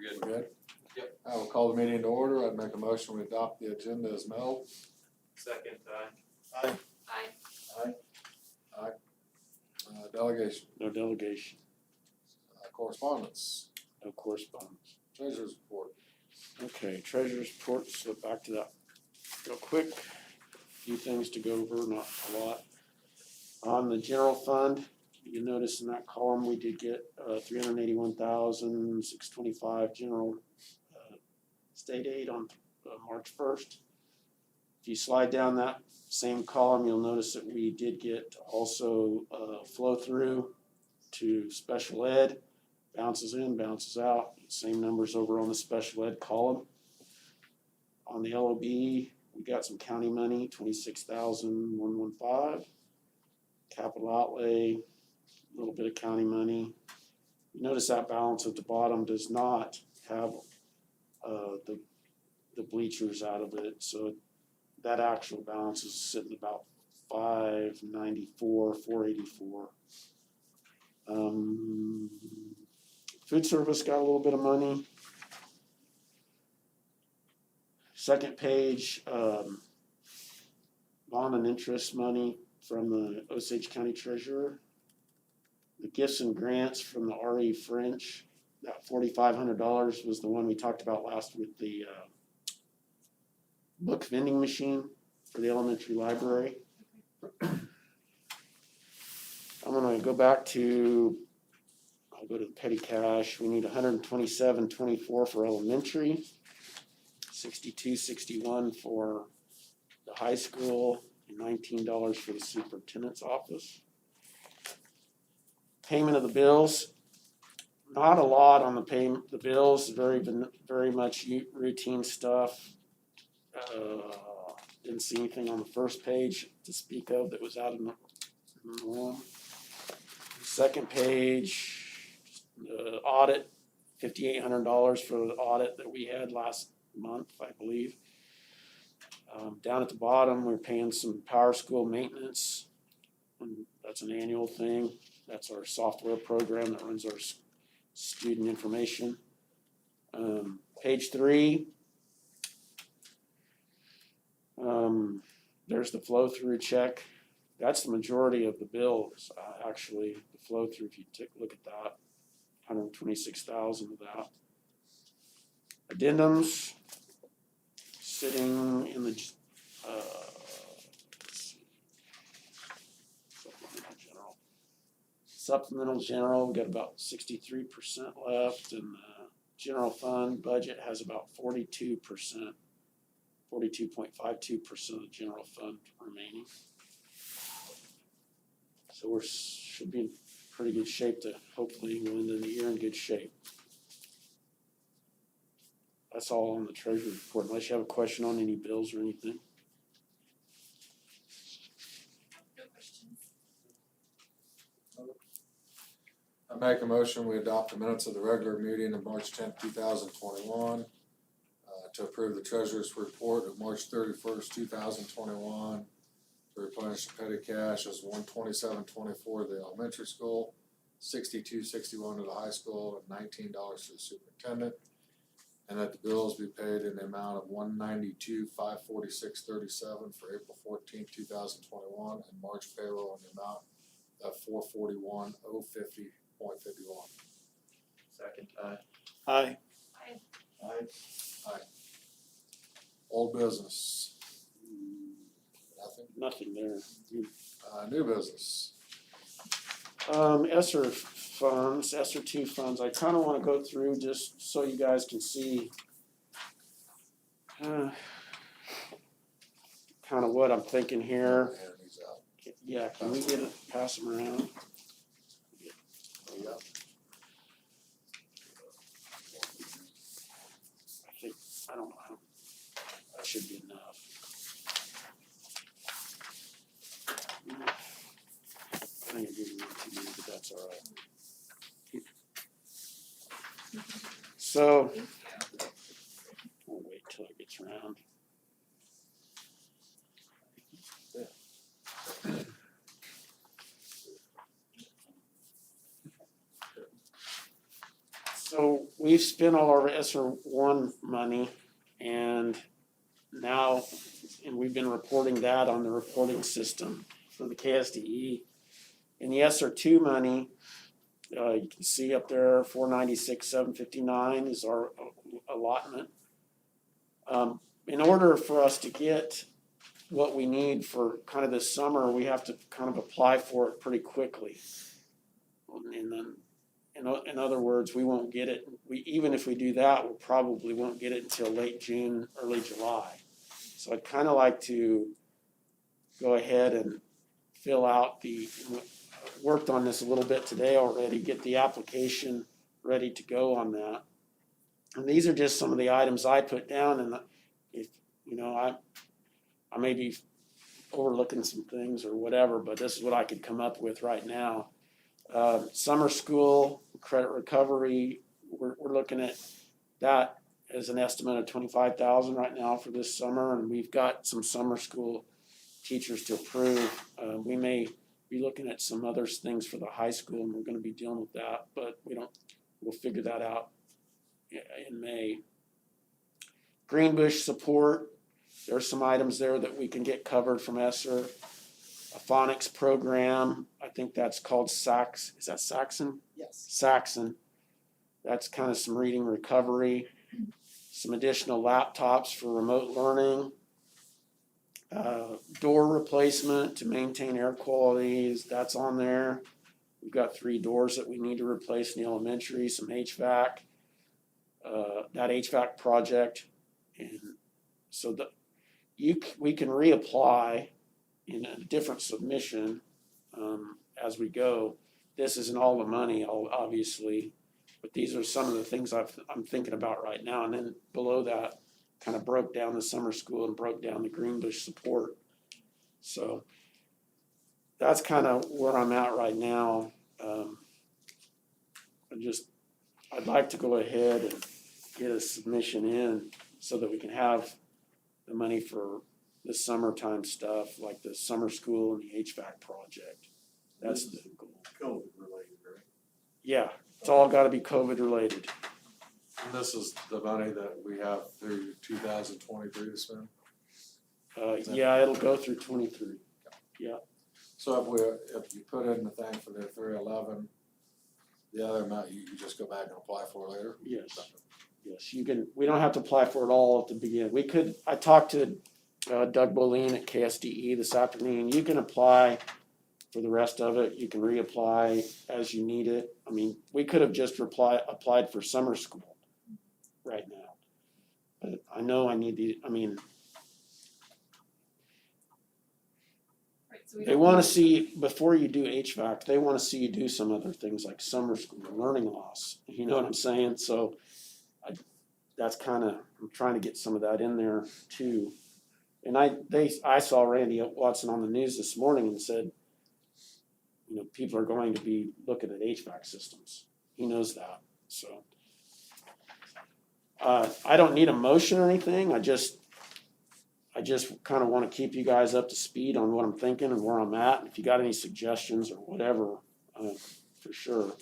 good. Good? Yep. I will call the meeting to order. I'd make a motion we adopt the agenda as mailed. Second, Aye. Aye. Aye. Delegation, No delegation, correspondence, no correspondence. treasurer's report. Okay, treasurer's report, so back to that real quick. Few things to go over, not a lot. On the general fund, you notice in that column, we did get $381,625 general state aid on March 1st. If you slide down that same column, you'll notice that we did get also flow through to special ed. Bounces in, bounces out. Same numbers over on the special ed column. On the LOB, we got some county money, $26,115. Capital outlay, a little bit of county money. You notice that balance at the bottom does not have the bleachers out of it, so that actual balance is sitting about 594, 484. Food service got a little bit of money. Second page, bond and interest money from the Osage County Treasurer. The gifts and grants from the RE French, that $4,500 was the one we talked about last with the book vending machine for the elementary library. I'm gonna go back to, I'll go to the petty cash. We need $127.24 for elementary, $62.61 for the high school, and $19 for the superintendent's office. Payment of the bills, not a lot on the bills, very much routine stuff. Didn't see anything on the first page to speak of that was out of the norm. Second page, audit, $5,800 for the audit that we had last month, I believe. Down at the bottom, we're paying some Power School maintenance. And that's an annual thing. That's our software program that runs our student information. Page 3. There's the flow-through check. That's the majority of the bills, actually. The flow-through, if you take a look at that, $126,000 of that. Addendums, sitting in the, let's see, supplemental general, we got about 63% left, and the general fund budget has about 42%. 42.52% of the general fund remaining. So we should be in pretty good shape to hopefully go into the year in good shape. That's all on the treasury report, unless you have a question on any bills or anything. No questions. I make a motion we adopt the minutes of the regular meeting of March 10th, 2021. To approve the treasurer's report of March 31st, 2021. To replenish the petty cash as $127.24 to the elementary school, $62.61 to the high school, and $19 to the superintendent. And that the bills be paid in the amount of $192,546.37 for April 14th, 2021, and March payroll in the amount of $441,050.51. second, Aye. Aye. Aye. Old business. Nothing. Nothing there. New business. ESSER funds, ESSER 2 funds, I kind of want to go through just so you guys can see kind of what I'm thinking here. And he's out. Yeah, can we get it, pass them around? Yeah. I don't know. That should be enough. I think I gave you one too many, but that's all right. So, I'll wait till it gets around. So we've spent all our ESSER one money and now, and we've been reporting that on the reporting system for the KSDE. And the ESSER two money, you can see up there, 496,759 is our allotment. In order for us to get what we need for kind of this summer, we have to kind of apply for it pretty quickly. And then, in other words, we won't get it. Even if we do that, we probably won't get it until late June, early July. So I'd kind of like to go ahead and fill out worked on this a little bit today already, get the application ready to go on that. And these are just some of the items I put down, and if, I may be overlooking some things or whatever, but this is what I could come up with right now. Summer school, credit recovery, we're looking at that as an estimate of 25,000 right now for this summer, and we've got some summer school teachers to approve. We may be looking at some other things for the high school, and we're gonna be dealing with that, but we'll figure that out in May. Greenbush support, there's some items there that we can get covered from ESSER. A phonics program, I think that's called Sax, is that Saxon? Yes. Saxon. That's kind of some reading recovery. Some additional laptops for remote learning. Door replacement to maintain air quality, that's on there. We've got 3 doors that we need to replace in the elementary, some HVAC. That HVAC project, and so we can reapply in a different submission as we go. This isn't all the money, obviously, but these are some of the things I'm thinking about right now. And then below that, kind of broke down the summer school and broke down the Greenbush support. So that's kind of where I'm at right now. I'd like to go ahead and get a submission in so that we can have the money for the summertime stuff, like the summer school and the HVAC project. That's the goal. COVID related, right? Yeah, it's all gotta be COVID related. And this is the money that we have through 2023 to spend. Yeah, it'll go through 23. So if you put in the thing for the 311, the other amount you just go back and apply for later? Yes, you can, we don't have to apply for it all at the beginning. I talked to Doug Bolin at KSDE this afternoon. You can apply for the rest of it. You can reapply as you need it. I mean, we could have just applied for summer school right now. But I know I need Right, so we they don't wanna need- see, before you do HVAC, they wanna see you do some other things like summer school and learning loss. You know what I'm saying? So I'm trying to get some of that in there too. And I saw Randy Watson on the news this morning and said, people are going to be looking at HVAC systems. He knows that, so. I don't need a motion or anything, I just kind of want to keep you guys up to speed on what I'm thinking and where I'm at. If you got any suggestions or whatever, for sure.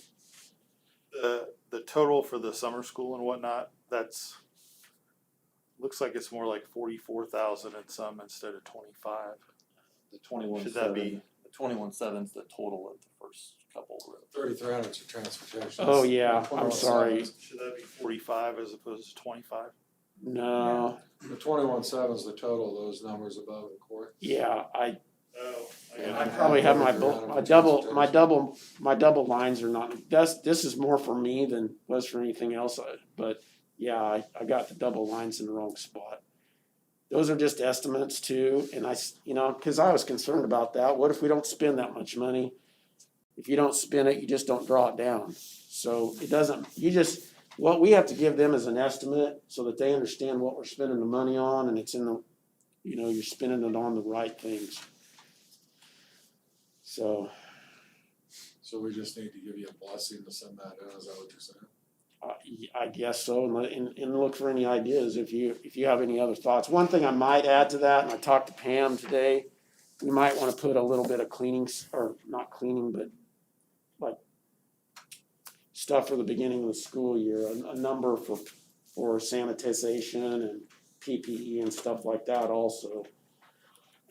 The total for the summer school and whatnot, looks like it's more like 44,000 and some instead of 25. The 21.7. Should that be- The 21.7's the total of the first couple rows. 3,300 is your transportation. Oh, yeah, I'm 21.7 sorry. Should that be 45 as opposed to 25? No, The 21.7 is the total of those numbers above the court. yeah, Oh, I probably have my double lines are not, this is more for me than was for anything else, but yeah, I got the double lines in the wrong spot. Those are just estimates too, and cause I was concerned about that, what if we don't spend that much money? If you don't spend it, you just don't draw it down, so what we have to give them is an estimate so that they understand what we're spending the money on, and it's in the, you're spending it on the right things. So, So we just need to give you a blessing to send that in, is that what you're saying? I guess so, and look for any ideas if you have any other thoughts. One thing I might add to that, and I talked to Pam today, we might wanna put a little bit of cleaning, or not cleaning, but like stuff for the beginning of the school year, a number for sanitization and PPE and stuff like that also.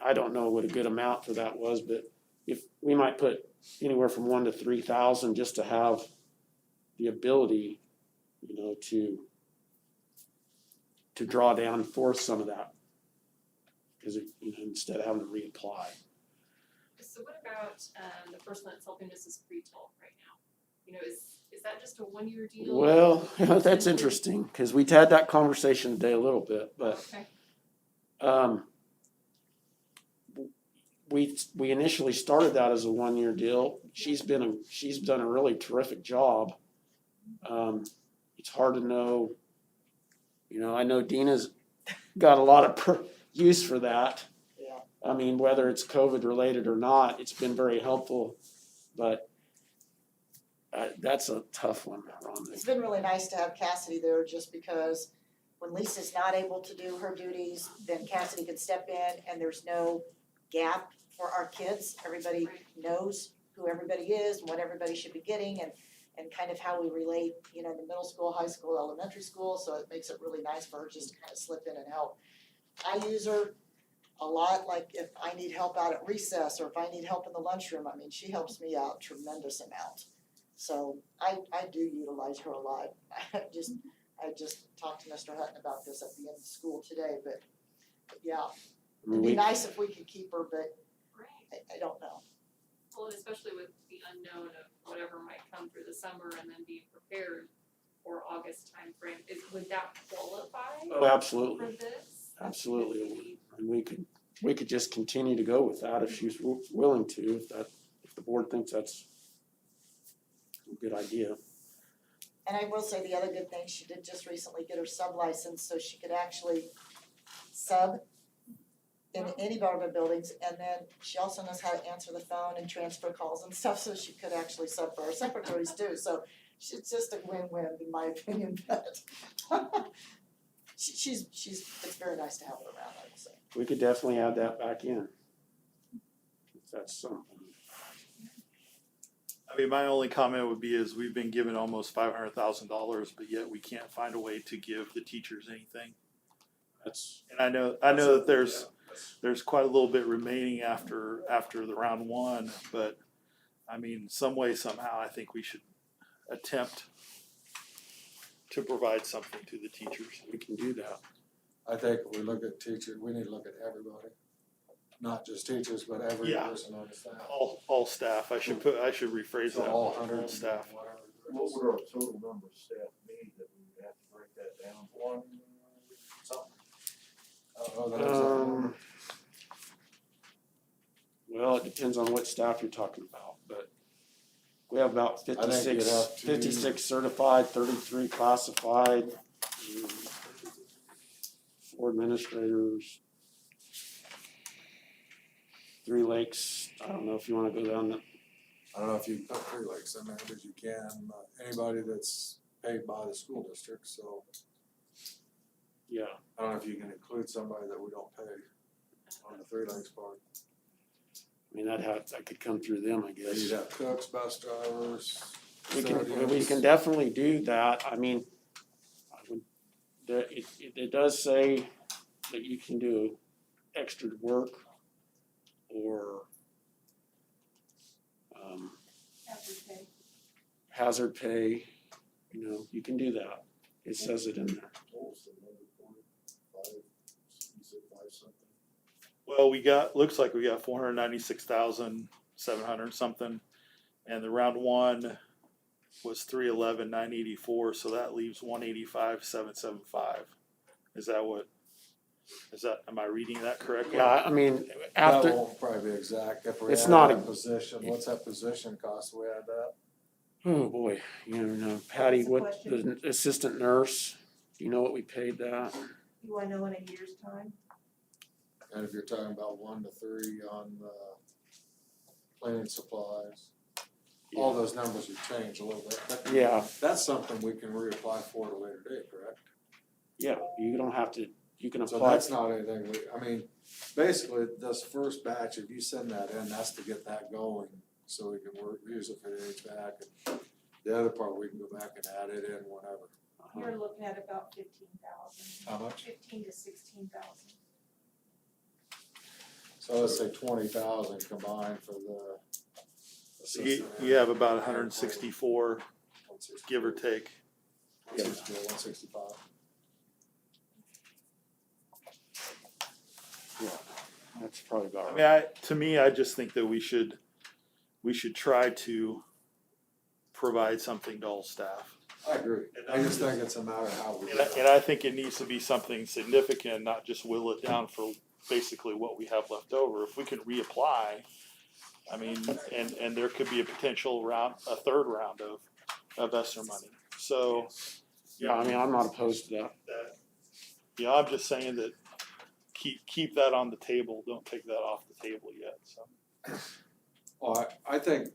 I don't know what a good amount for that was, but if, we might put anywhere from 1,000 to 3,000 just to have the ability, to draw down for some of that. Because, instead of having to reapply. So what about the person that's helping Mrs. Pretal right now? Is that just a 1-year deal? Well, that's interesting, because we had that conversation today a little bit, but Okay. we initially started that as a 1-year deal. She's done a really terrific job. It's hard to know. I know Dina's got a lot of use for that. Yeah. I mean, whether it's COVID related or not, it's been very helpful, but that's a tough one, Ron. It's been really nice to have Cassidy there just because when Lisa's not able to do her duties, then Cassidy can step in and there's no gap for our kids. Everybody Right. knows who everybody is and what everybody should be getting and kind of how we relate, in the middle school, high school, elementary school, so it makes it really nice for her just to kind of slip in and help. I use her a lot, like if I need help out at recess or if I need help in the lunchroom, she helps me out tremendous amount. So I do utilize her a lot. I just talked to Mr. Hutton about this at the end of school today, but yeah, I it'd mean, be nice if we could keep her, but Right. I don't know. Well, and especially with the unknown of whatever might come through the summer and then being prepared for August timeframe, would that qualify Oh, absolutely. for this? Absolutely, it would. And we could just continue to go with that if she's willing to, if the board thinks that's a good idea. And I will say the other good thing, she did just recently get her sub license, so she could actually sub in any of our buildings, and then she also knows how to answer the phone and transfer calls and stuff, so she could actually sub for our secretaries too, so it's just a win-win in my opinion, but it's very nice to have her around, I will say. We could definitely add that back in. If that's something. My only comment would be is we've been given almost $500,000, but yet we can't find a way to give the teachers anything. That's, And I know that there's quite a little bit remaining after the round one, but some way, somehow, I think we should attempt to provide something to the teachers. we can do that. I think if we look at teachers, we need to look at everybody, not just teachers, but every Yeah. person on the staff. All staff, I should rephrase So that. all 100 All staff. whatever. What would our total number of staff be that we would have to break that down? One, something. Oh, that was Well, it depends on what staff you're talking about, but we have about I think you'd have to- 56 certified, 33 classified, 4 administrators, 3 lakes. I don't know if you wanna go down that. I don't know if you put 3 lakes in there, but you can, anybody that's paid by the school district, so Yeah, I don't know if you can include somebody that we don't pay on the 3 lakes part. I mean, that could come through them, I guess. You'd have cooks, bus drivers, We custodians. can definitely do that. It does say that you can do extra work or hazard pay, you can do that. It says it in there. What was the number for it? 5, you said 5 something? Well, looks like we got 496,700 something, and the round one was 311,984, so that leaves 185,775. Am I reading that correctly? Yeah, I mean, That after, won't probably be exact, if we It's add not that a- position, what's that position cost, we add that? oh boy, Patty, What's the what, question? the assistant nurse, do you know what we paid that? You wanna know in a year's time? And if you're talking about 1 to 3 on the cleaning supplies, all those numbers would change a little bit, but Yeah, that's something we can reapply for at a later date, correct? yeah, you don't have to, you can So apply. that's not anything basically, this first batch, if you send that in, that's to get that going, so we can use it for the HVAC. The other part, we can go back and add it in whenever. You're looking at about 15,000, How much? 15 to 16,000. So let's say 20,000 combined for the. So you have about 164, give or take. 165. That's probably about I right. mean, to me, I just think that we should try to provide something to all staff. I agree. I just think it's a matter of how we. And I think it needs to be something significant, not just whittle it down for basically what we have left over. If we can reapply, I mean, and there could be a potential round, a third round of ESSER money. So, Yeah, I mean, I'm not opposed to that. yeah, I'm just saying that keep that on the table. Don't take that off the table yet, so. Well, I think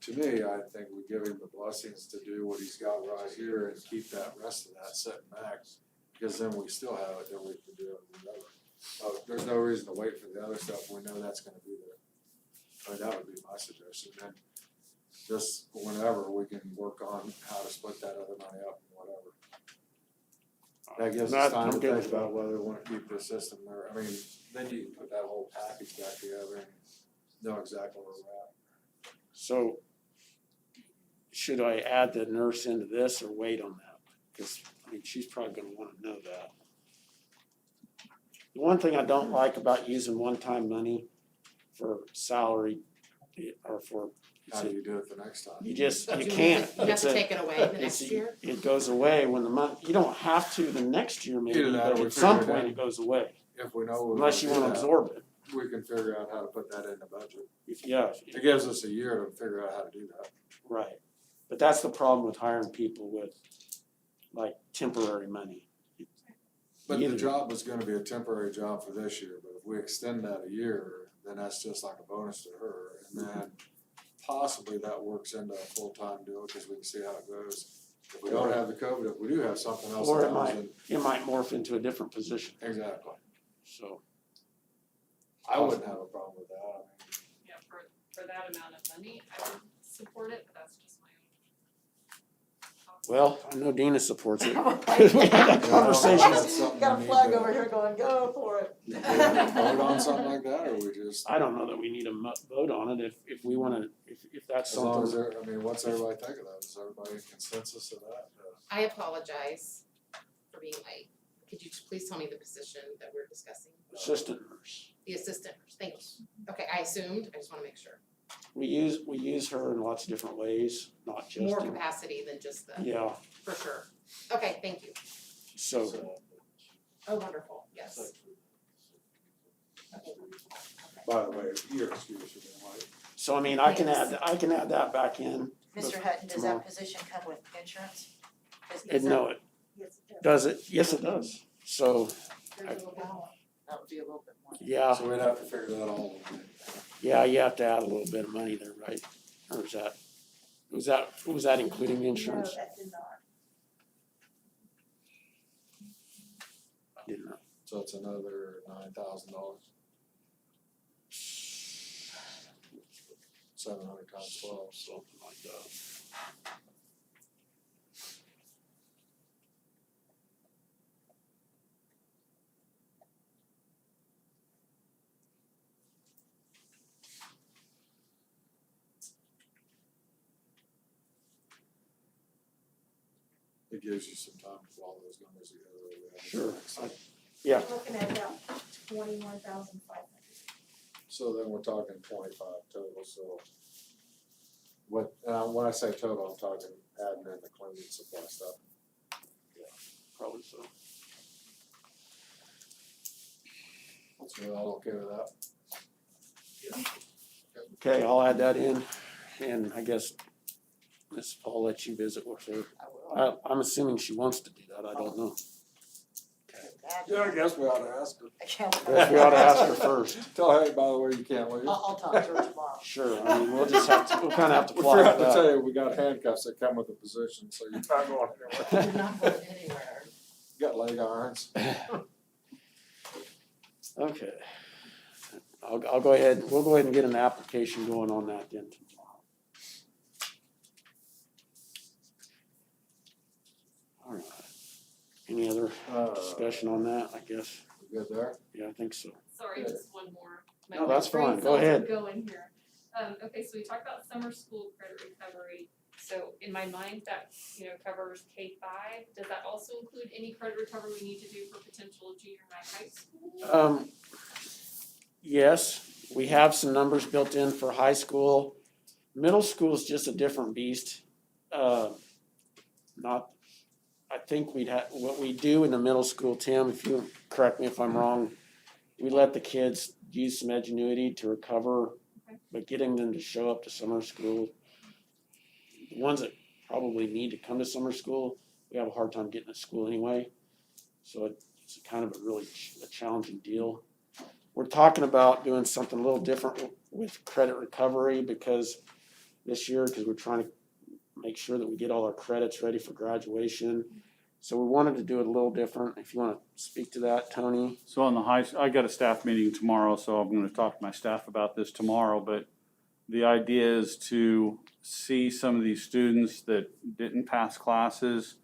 to me, I think we give him the blessings to do what he's got right here and keep that rest of that sitting back. Because then we still have it, then we can do it whatever. There's no reason to wait for the other stuff, we know that's gonna be there. I mean, that would be my suggestion, and just whenever we can work on how to split that other money up and whatever. That gives us time to think about whether we wanna keep the system there, I mean, then you can put that whole package back together and know exactly where we're at. So should I add the nurse into this or wait on that? Because, I mean, she's probably gonna wanna know that. The one thing I don't like about using one-time money for salary or for, How do you do it the next time? you just, But you you can't. have to It's a- take it away the it's next a- year? It goes away when the month, you don't have to the next year maybe, Either that or but we at some figure it point out. it goes away. If we know we Unless you wanna wanna do that, absorb it. we can figure out how to put that in the budget. Yeah, It gives us a year to figure out how to do that. right. But that's the problem with hiring people with like temporary money. But the Either- job is gonna be a temporary job for this year, but if we extend that a year, then that's just like a bonus to her. And then possibly that works into a full-time deal, cause we can see how it goes. If we don't have the COVID, if we do have something else. Or that it comes might, in- it might morph into a different position, Exactly. so. I wouldn't have a problem with that. I mean, Yeah, for that amount of money, I would support it, but that's just my own. Well, I know Dina supports it. Right. We had that conversation. That's something Got we a need flag to- over here going, go for it. Do we vote on something like that, or we just, I don't know that we need a vote on it if we wanna, if that's as long as something. there, I mean, what's everybody think of that? Is everybody in consensus of that? I apologize for being late. Could you please tell me the position that we're discussing? Assistant nurse. The assistant nurse, thank you. Okay, I assumed, I just wanna make sure. We use her in lots of different ways, not just More in, capacity than just the, yeah, for sure. Okay, thank you. so, Oh, wonderful, yes. Okay. By the way, your excuse, you know, like, so I mean, I can add that back in. Mr. Hutton, does Tomorrow. that position come with insurance? And no, it, Yes, it does it? Yes, it does. So, There's a little balance. That would be a little bit more. yeah, so we'd have to figure that all out. yeah, you have to add a little bit of money there, right? Or was that including the insurance? No, that did not. Didn't know. So it's another $9,000. 700 times 12. Something like that. It gives you some time to follow those numbers together. Sure. Yeah. We're looking at about 21,500. So then we're talking 25 total, so. What, when I say total, I'm talking adding in the cleaning supply stuff. Probably so. So we're all okay with that? Okay, I'll add that in, and I guess Ms. Paul let you visit with her. I will. I'm assuming she wants to do that, I don't know. Yeah, I guess we ought to ask her. I can't. Guess we ought to ask her first. Tell her, by the way, you can't, will you? I'll talk to her tomorrow. Sure, I mean, we'll kinda have to We fly forgot with to tell that. you, we got handcuffs that come with the position, so you're not going anywhere. You're not going anywhere. Got leg irons. Okay. I'll go ahead, we'll go ahead and get an application going on that then tomorrow. Any other discussion on that, I guess? We good there? Yeah, I think so. Sorry, just one more. My No, that's brain fine. Go cells are ahead. Going here. Okay, so we talked about summer school credit recovery. So in my mind, that, covers K-5. Does that also include any credit recovery we need to do for potential junior high school? Yes, we have some numbers built in for high school. Middle school is just a different beast. I think what we do in the middle school, Tim, if you correct me if I'm wrong, we let the kids use some ingenuity to recover, but getting them to show up to summer school, the ones that probably need to come to summer school, we have a hard time getting to school anyway. So it's kind of a challenging deal. We're talking about doing something a little different with credit recovery because we're trying to make sure that we get all our credits ready for graduation. So we wanted to do it a little different. If you want to speak to that, Tony. So on I got a staff meeting tomorrow, so I'm gonna talk to my staff about this tomorrow, but the idea is to see some of these students that didn't pass classes,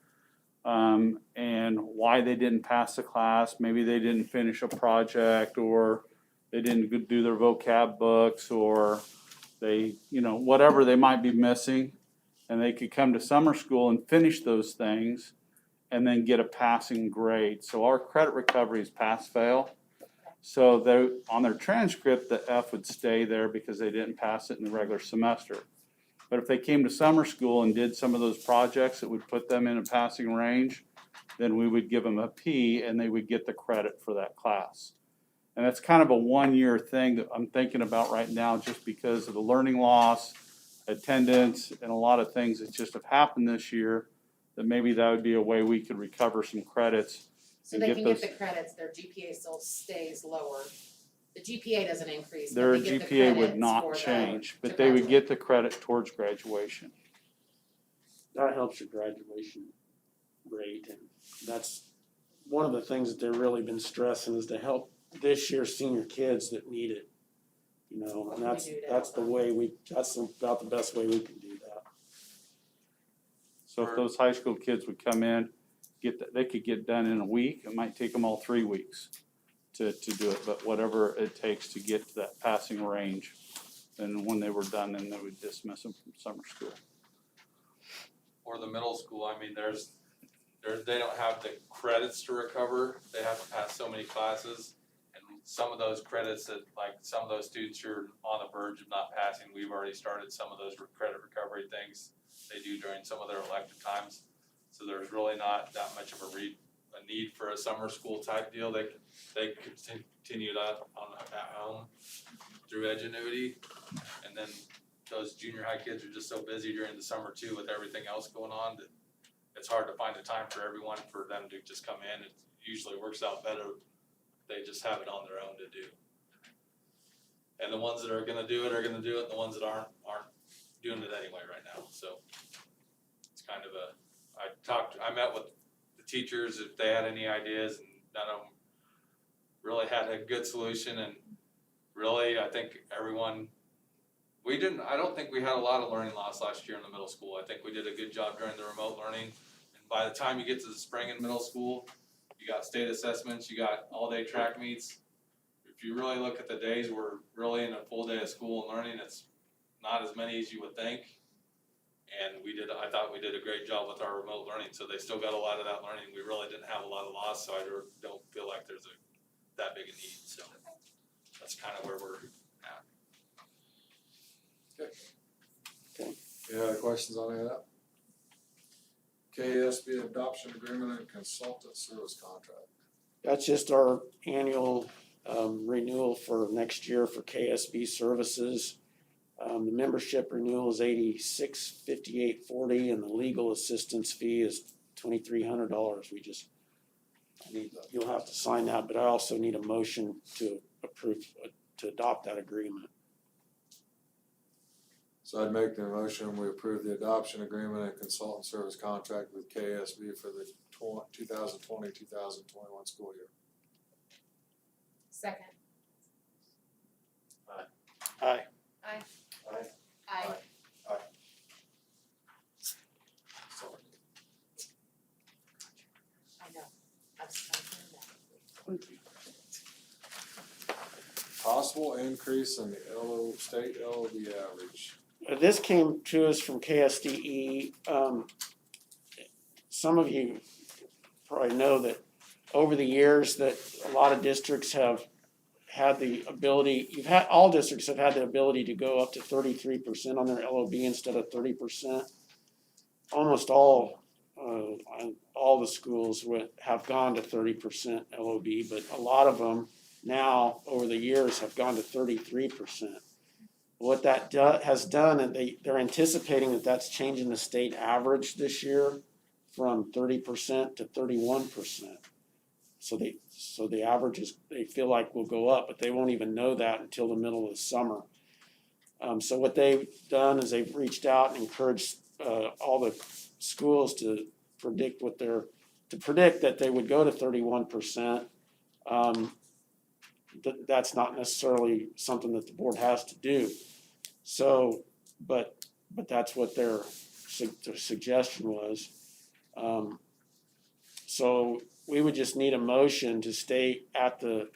and why they didn't pass the class. Maybe they didn't finish a project, or they didn't do their vocab books, or they, whatever they might be missing. And they could come to summer school and finish those things and then get a passing grade. So our credit recovery is pass-fail. So on their transcript, the F would stay there because they didn't pass it in the regular semester. But if they came to summer school and did some of those projects that would put them in a passing range, then we would give them a P and they would get the credit for that class. And that's kind of a one-year thing that I'm thinking about right now just because of the learning loss, attendance, and a lot of things that just have happened this year, that maybe that would be a way we could recover some credits. So and they get can those- get the credits, their GPA still stays lower. The GPA doesn't increase, but Their they get the GPA would credits for not the- change, to but they would graduate. get the credit towards graduation. That helps your graduation rate, and that's one of the things that they've really been stressing is to help this year's senior kids that need it. And What can we do to that's help that's about the best way we can do that. So if those high school kids would come in, they could get done in a week. It might take them all 3 weeks to do it, but whatever it takes to get to that passing range. And when they were done, then they would dismiss them from summer school. Or the middle school, I mean, they don't have the credits to recover, they have to pass so many classes. And some of those credits that, like, some of those students who are on the verge of not passing, we've already started some of those credit recovery things they do during some of their elective times. So there's really not that much of a need for a summer school type deal, they continue that at home through Edgenuity. And then those junior high kids are just so busy during the summer too with everything else going on that it's hard to find a time for everyone for them to just come in. It usually works out better if they just have it on their own to do. And the ones that are gonna do it are gonna do it, and the ones that aren't doing it anyway right now, so. It's kind of I met with the teachers if they had any ideas, and none of them really had a good solution, and really, I think everyone, I don't think we had a lot of learning loss last year in the middle school. I think we did a good job during the remote learning. And by the time you get to the spring in middle school, you got state assessments, you got all-day track meets. If you really look at the days we're really in a full day of school and learning, it's not as many as you would think. And I thought we did a great job with our remote learning, so they still got a lot of that learning. We really didn't have a lot of loss, so I don't feel like there's that big a need, so that's kind of where we're at. Any other questions on any of that? KSB adoption agreement and consultant service contract. That's just our annual renewal for next year for KSB services. The membership renewal is $86.58.40, and the legal assistance fee is $2,300. You'll have to sign that, but I also need a motion to approve, to adopt that agreement. So I'd make the motion, we approve the adoption agreement and consultant service contract with KSB for the 2020-2021 school year. Second. Aye. Aye. I know. Thank you. Possible increase in the state LOB average. This came to us from KSDE. Some of you probably know that over the years that a lot of districts have had the ability, all districts have had the ability to go up to 33% on their LOB instead of 30%. Almost all the schools have gone to 30% LOB, but a lot of them now over the years have gone to 33%. What that has done, and they're anticipating that that's changing the state average this year from 30% to 31%. So the averages, they feel like will go up, but they won't even know that until the middle of the summer. So what they've done is they've reached out and encouraged all the schools to predict that they would go to 31%. That's not necessarily something that the board has to do. So, but that's what their suggestion was. So we would just need a motion to stay at the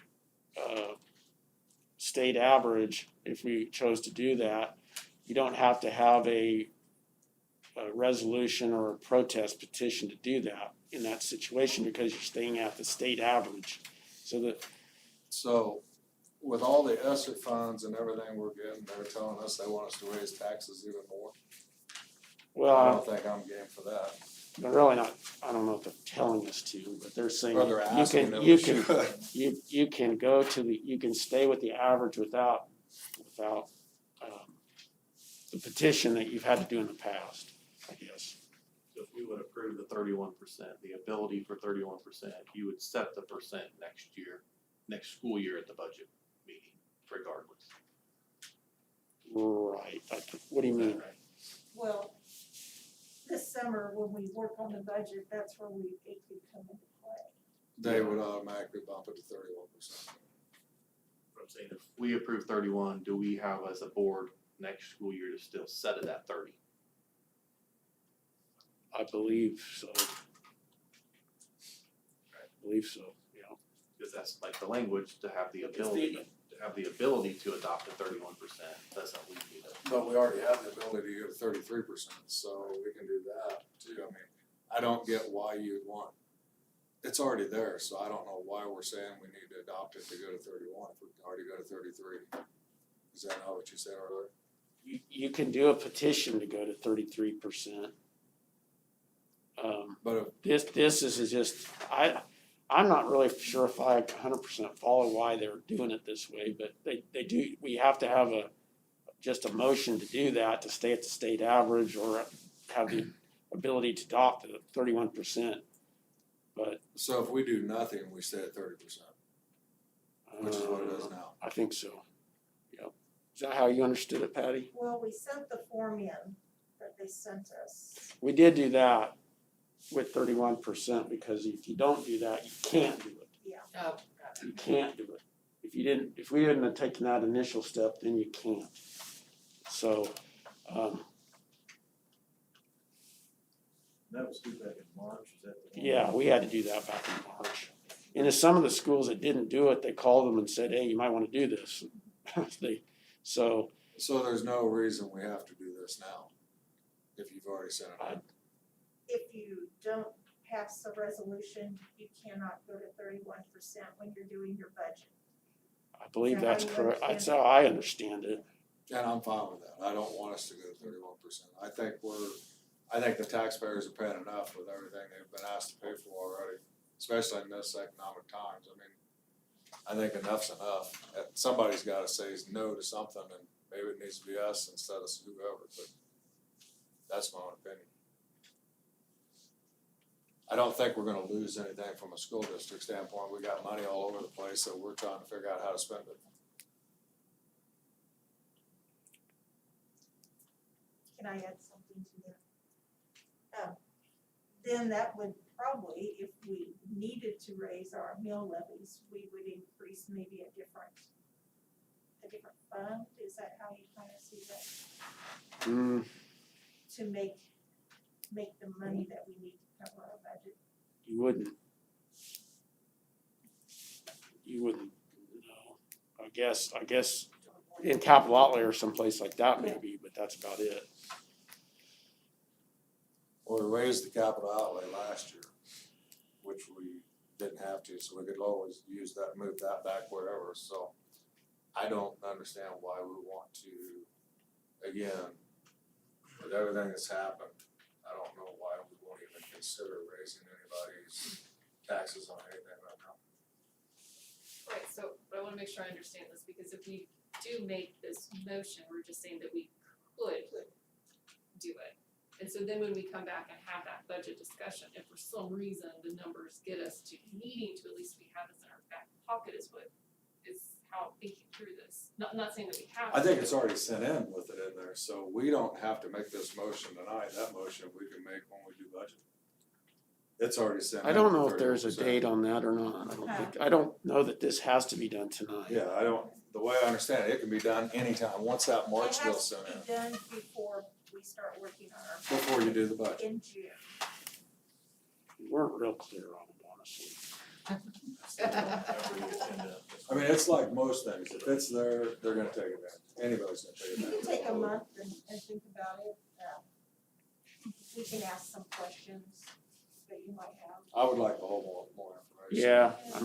state average if we chose to do that. You don't have to have a resolution or a protest petition to do that in that situation because you're staying at the state average. So with all the ESSER funds and everything we're getting, they're telling us they want us to raise taxes even more. I Well, don't think I'm game for that. they're really not, I don't know if they're telling us to, but they're saying Or they're asking that we should. you can go to you can stay with the average without the petition that you've had to do in the past, I guess. So if we would approve the 31%, the ability for 31%, you would set the percent next school year at the budget meeting, regardless. Right, what do you mean? Well, this summer, when we work on the budget, that's where it could come into play. They would automatically bump it to 31%. I'm saying if we approve 31, do we have as a board next school year to still set it at 30? I believe so. Yeah. Because that's like the language to have the ability to adopt a 31%, doesn't leave you to. But we already have the ability to go to 33%, so we can do that too. I mean, I don't get why you'd want, it's already there, so I don't know why we're saying we need to adopt it to go to 31 if we can already go to 33. Is that not what you said earlier? You can do a petition to go to 33%. But This is just, I'm not really sure if I 100% follow why they're doing it this way, but they do, we have to have just a motion to do that, to stay at the state average or have the ability to adopt the 31%. But so if we do nothing, we stay at 30%, which is what it is now. I think so. Yep. Is that how you understood it, Patty? Well, we sent the form in that they sent us. We did do that with 31% because if you don't do that, you can't do it. Yeah. Oh, You can't do it. If we hadn't have taken that initial step, then you can't. So, That was due back in March, is that the one? yeah, we had to do that back in March. And in some of the schools that didn't do it, they called them and said, hey, you might want to do this. So there's no reason we have to do this now, if you've already sent it out. If you don't pass the resolution, you cannot go to 31% when you're doing your budget. I believe Is that how that's you correct. understand That's how I understand it. And I'm fine with that. I don't want us to go to 31%. I think the taxpayers are paying enough with everything they've been asked to pay for already, especially in this economic times. I mean, I think enough's enough. Somebody's gotta say no to something, and maybe it needs to be us instead of whoever, but that's my own opinion. I don't think we're gonna lose anything from a school district standpoint. We got money all over the place, so we're trying to figure out how to spend it. Can I add something to that? Then that would probably, if we needed to raise our mill levies, we would increase maybe a different fund. Is that how you kind of see that? To make the money that we need to cover our budget. You wouldn't. you wouldn't, no, I guess in capital outlay or someplace like that maybe, but that's about it. Well, we raised the capital outlay last year, which we didn't have to, so we could always use that, move that back wherever, so. I don't understand why we want to, again, with everything that's happened, I don't know why we won't even consider raising anybody's taxes on anything right now. Right, so, but I wanna make sure I understand this, because if we do make this motion, we're just saying that we could do it. And so then when we come back and have that budget discussion, if for some reason the numbers get us to needing to, at least we have this in our back pocket is how I'm thinking through this. Not saying that we have to. I think it's already sent in with it in there, so we don't have to make this motion tonight, that motion we can make when we do budget. It's already sent in. I don't know for if there's a 30%. date on that or not. I don't know that this has to be done tonight. Yeah, the way I understand it, it can be done anytime, once that March bill's sent in, It has to be done before we start working on our before you do the budget. in June. We weren't real clear on it, honestly. I mean, it's like most things, if it's there, they're gonna take advantage, anybody's gonna take You advantage. can take a month and think about it. We can ask some questions that you might have. I would like a whole more information. Yeah, I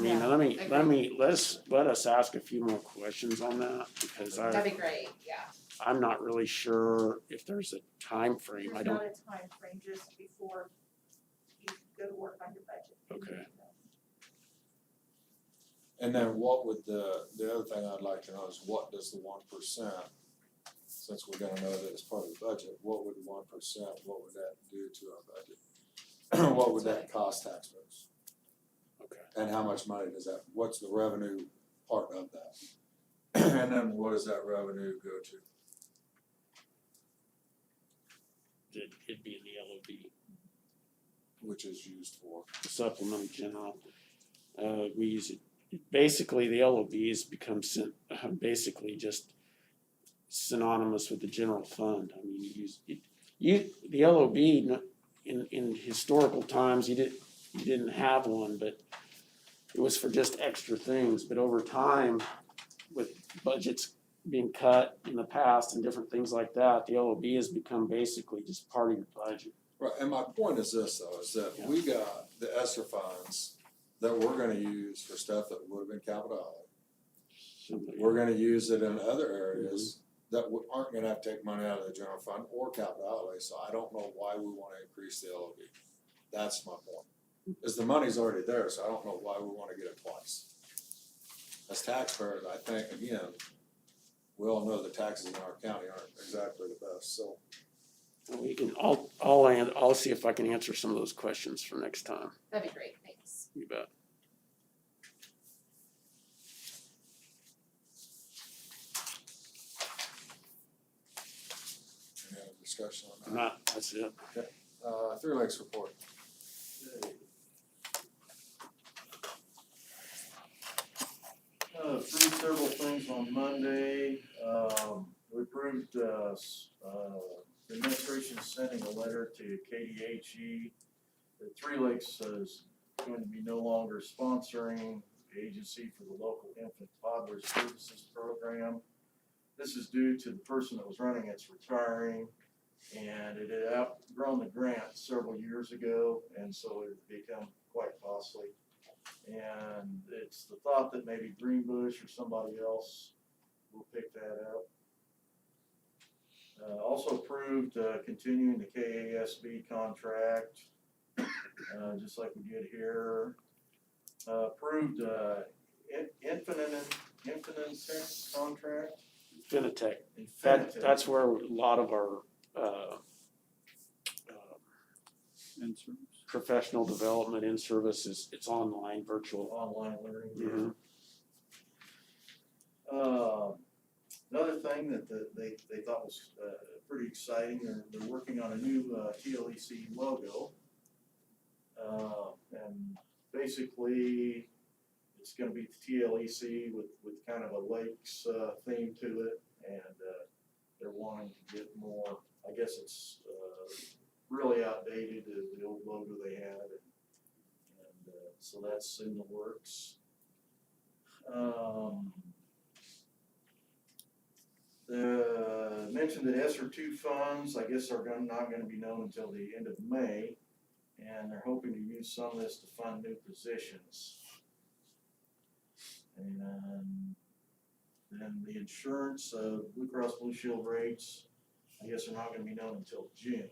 mean, let us ask a few more questions on that, because That'd be great, yeah. I'm not really sure if there's a time frame. I There's don't, not a time frame, just before you go to work on your budget. Okay. And then what would the other thing I'd like to know is what does the 1%, since we're gonna know that it's part of the budget, what would 1%, what would that do to our budget? What would that cost taxpayers? okay. And how much money does that, what's the revenue part of that? And then what does that revenue go to? It'd be in the LOB, Which is used for? supplemental general. We use it, basically the LOB has become basically just synonymous with the general fund. I mean, the LOB, in historical times, you didn't have one, but it was for just extra things. But over time, with budgets being cut in the past and different things like that, the LOB has become basically just part of your budget. Right, and my point is this though, is that we got the ESSER funds that we're gonna use for stuff that would have been capital outlay. We're gonna use it in other areas that aren't gonna have to take money out of the general fund or capital outlay, so I don't know why we wanna increase the LOB. That's my point, is the money's already there, so I don't know why we wanna get it twice. As taxpayers, I think, again, we all know the taxes in our county aren't exactly the best, so. We can, I'll see if I can answer some of those questions for next time. That'd be great, thanks. You bet. Any other discussion on that? Not, that's it. Three Lakes report. Approved several things on Monday. We approved, the administration sending a letter to KDHE that Three Lakes is going to be no longer sponsoring the agency for the local infant toddler services program. This is due to the person that was running it's retiring, and it had outgrown the grant several years ago, and so it had become quite costly. And it's the thought that maybe Greenbush or somebody else will pick that up. Also approved continuing the KASB contract, just like we did here. Approved Infinite contract. Finitech, Infinitech. that's where a lot of our, Insurance. professional development in services, it's online, virtual. Online learning. Mhm. Another thing that they thought was pretty exciting, they're working on a new TLEC logo. And basically, it's gonna be TLEC with kind of a lakes theme to it, and they're wanting to get more, I guess it's really outdated, the old logo they had, and so that's in the works. Mentioned that ESSER two funds, I guess are not gonna be known until the end of May, and they're hoping to use some of this to fund new positions. And then the insurance, Blue Cross Blue Shield rates, I guess are not gonna be known until June.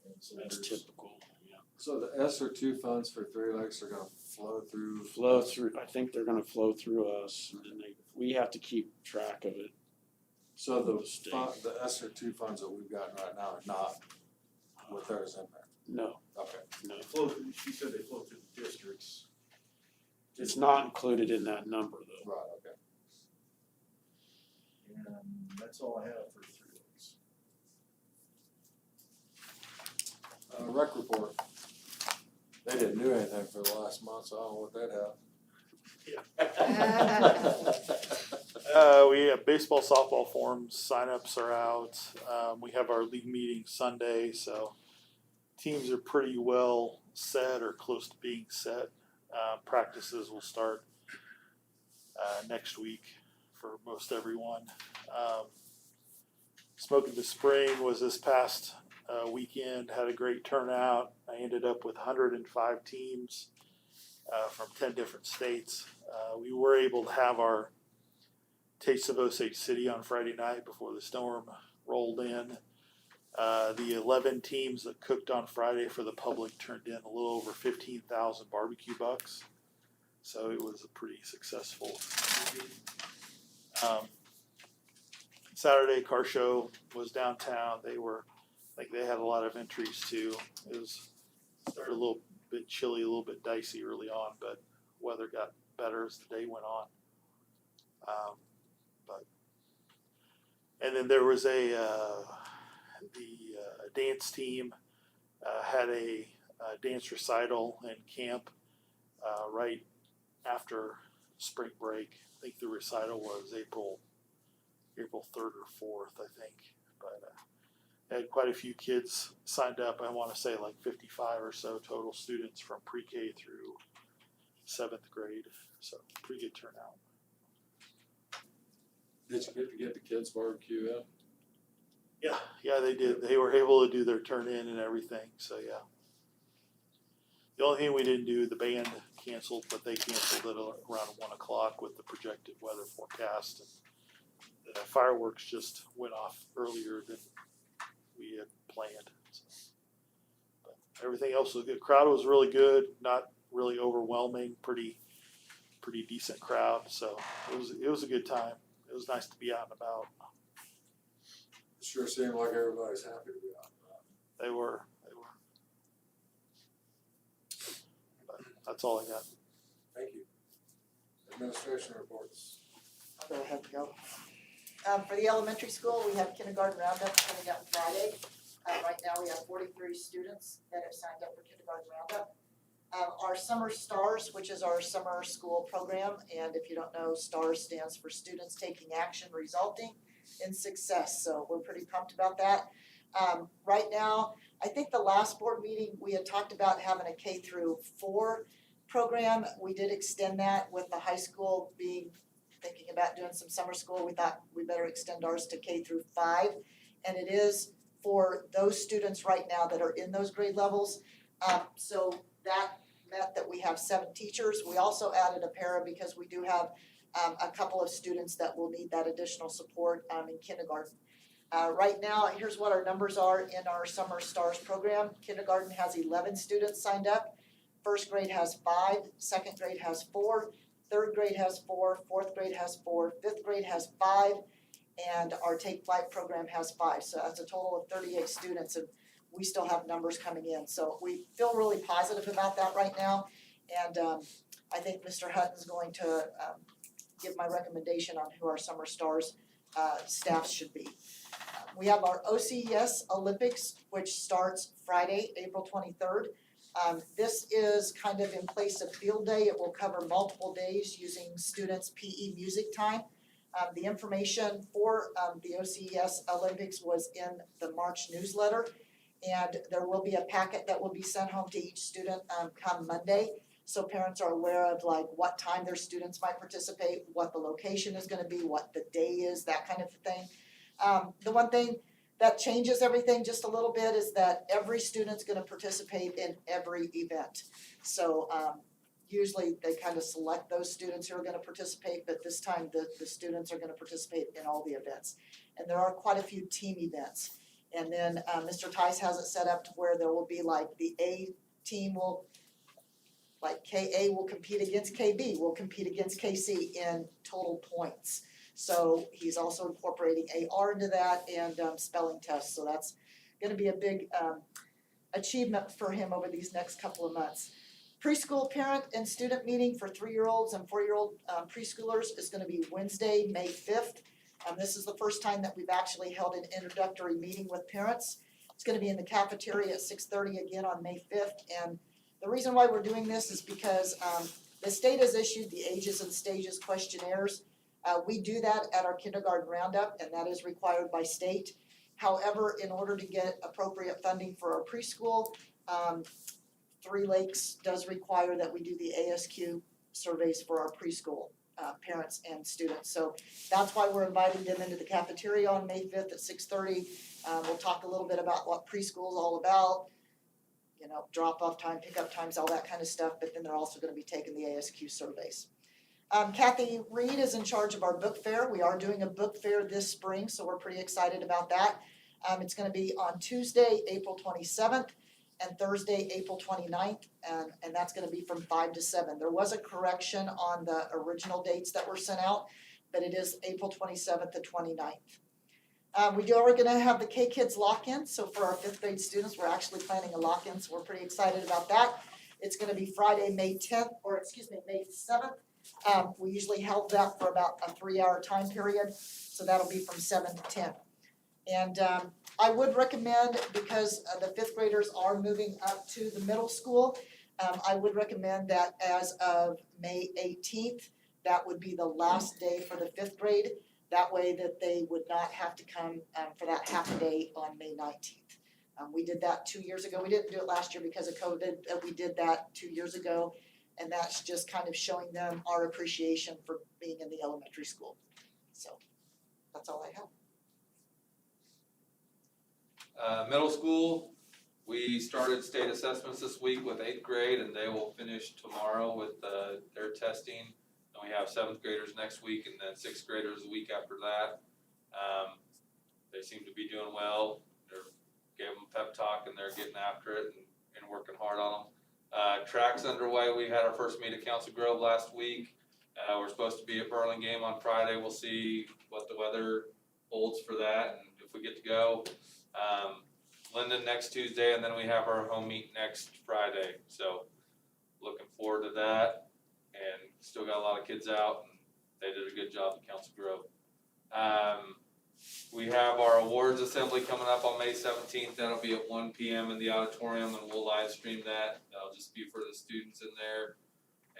And so That's there's- typical, yeah. So the ESSER two funds for Three Lakes are gonna flow through? Flow through, I think they're gonna flow through us, and then we have to keep track of it. So the The state. the ESSER two funds that we've gotten right now are not with theirs in there? No, Okay. no, They flow through, she said they flow through the districts. it's not included in that number though. Right, okay. And that's all I have for 3 weeks. Rec report. They didn't do anything for the last month, so I don't know what that had. We have baseball, softball forms, signups are out. We have our league meeting Sunday, so teams are pretty well set or close to being set. Practices will start next week for most everyone. Smoke in the Spring was this past weekend, had a great turnout. I ended up with 105 teams from 10 different states. We were able to have our Taste of Osage City on Friday night before the storm rolled in. The 11 teams that cooked on Friday for the public turned in a little over 15,000 barbecue bucks. So it was a pretty successful meeting. Saturday car show was downtown. They had a lot of entries too. It was started a little bit chilly, a little bit dicey early on, but weather got better as the day went on. And then there was the dance team had a dance recital and camp right after spring break. I think the recital was April 3rd or 4th, I think. But had quite a few kids signed up. I want to say like 55 or so total students from pre-K through 7th grade. So pretty good turnout. Did you get to get the kids barbecue in? Yeah, they did. They were able to do their turn in and everything. So yeah. The only thing we didn't do, the band canceled, but they canceled it around 1:00 with the projected weather forecast. And the fireworks just went off earlier than we had planned. So. But everything else was good. Crowd was really good, not really overwhelming, pretty decent crowd. So it was a good time. It was nice to be out and about. It sure seemed like everybody's happy to be out and about. They were. But that's all I got. Thank you. Administration reports. I'll go ahead and go. For the elementary school, we have kindergarten roundup coming up Friday. Right now, we have 43 students that have signed up for kindergarten roundup. Our Summer STARS, which is our summer school program, and if you don't know, STARS stands for Students Taking Action Resulting in Success, so we're pretty pumped about that. Right now, I think the last board meeting, we had talked about having a K through 4 program. We did extend that with the high school thinking about doing some summer school. We thought we better extend ours to K through 5, and it is for those students right now that are in those grade levels. So that meant that we have 7 teachers. We also added a para because we do have a couple of students that will need that additional support in kindergarten. Right now, here's what our numbers are in our Summer STARS program. Kindergarten has 11 students signed up. First grade has 5, second grade has 4, third grade has 4, fourth grade has 4, fifth grade has 5, and our Take Flight program has 5. So that's a total of 38 students, and we still have numbers coming in. So we feel really positive about that right now. And I think Mr. Hutton's going to give my recommendation on who our Summer STARS staff should be. We have our OCES Olympics, which starts Friday, April 23rd. This is kind of in place of field day. It will cover multiple days using students' PE music time. The information for the OCES Olympics was in the March newsletter, and there will be a packet that will be sent home to each student come Monday. so parents are aware of like what time their students might participate, what the location is gonna be, what the day is, that kind of thing. The one thing that changes everything just a little bit is that every student's gonna participate in every event. So usually they kind of select those students who are gonna participate, but this time the students are gonna participate in all the events. And there are quite a few team events. And then Mr. Tice has it set up to where there will be like the A team will, like KA will compete against KB, will compete against KC in total points. So he's also incorporating AR into that and spelling tests, so that's gonna be a big achievement for him over these next couple of months. Preschool parent and student meeting for 3-year-olds and 4-year-old preschoolers is gonna be Wednesday, May 5th. This is the first time that we've actually held an introductory meeting with parents. It's gonna be in the cafeteria at 6:30 again on May 5th. And the reason why we're doing this is because the state has issued the ages and stages questionnaires. We do that at our kindergarten roundup, and that is required by state. However, in order to get appropriate funding for our preschool, Three Lakes does require that we do the ASQ surveys for our preschool parents and students. So that's why we're inviting them into the cafeteria on May 5th at 6:30. We'll talk a little bit about what preschool is all about, you know, drop-off time, pick-up times, all that kind of stuff, but then they're also gonna be taking the ASQ surveys. Kathy Reed is in charge of our book fair. We are doing a book fair this spring, so we're pretty excited about that. It's gonna be on Tuesday, April 27th, and Thursday, April 29th, and that's gonna be from 5 to 7. There was a correction on the original dates that were sent out, but it is April 27th to 29th. We are gonna have the K-Kids lock-in, so for our 5th grade students, we're actually planning a lock-in, so we're pretty excited about that. It's gonna be Friday, May 7th. We usually held that for about a 3-hour time period, so that'll be from 7 to 10. And I would recommend, because the 5th graders are moving up to the middle school, I would recommend that as of May 18th, that would be the last day for the 5th grade. That way that they would not have to come for that half a day on May 19th. We did that 2 years ago. We didn't do it last year because of COVID, we did that 2 years ago. And that's just kind of showing them our appreciation for being in the elementary school. So that's all I have. Middle school, we started state assessments this week with 8th grade, and they will finish tomorrow with their testing. And we have 7th graders next week, and then 6th graders the week after that. They seem to be doing well. They're gave them a pep talk, and they're getting after it and working hard on them. Track's underway. We had our first meet at Council Grove last week. We're supposed to be at Burlingame on Friday. We'll see what the weather holds for that, and if we get to go. Linden next Tuesday, and then we have our home meet next Friday. So looking forward to that, and still got a lot of kids out, and they did a good job at Council Grove. We have our awards assembly coming up on May 17th. That'll be at 1 p.m. in the auditorium, and we'll live stream that. That'll just be for the students in there.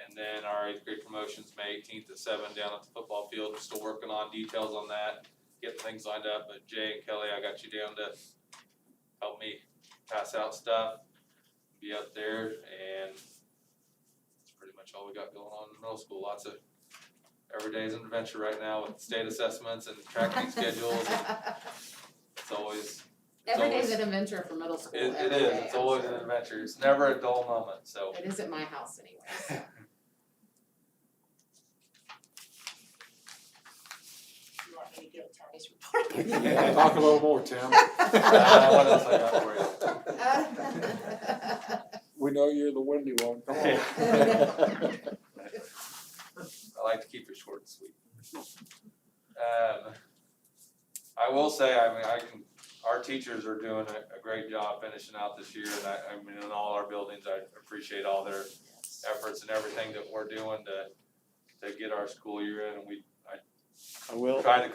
And then our 8th grade promotions, May 18th at 7 down at the football field. We're still working on details on that, getting things lined up. But Jay and Kelly, I got you down to help me pass out stuff, be up there, and that's pretty much all we got going on in middle school. Lots of every day is an adventure right now with state assessments and tracking schedules. It's always Every day is an adventure for middle school. it every is. day, It's I'm always sure. an adventure. It's never a dull moment. So It is at my house anyway, so. You want me to give Tony's report? Yeah, talk a little more, Tim. what else I got for you? We know you're the windy one, come on. I like to keep it short and sweet. I will say, our teachers are doing a great job finishing out this year, and I mean, in all our buildings, I appreciate all their efforts and everything that we're doing to get our school year in, and I will. try to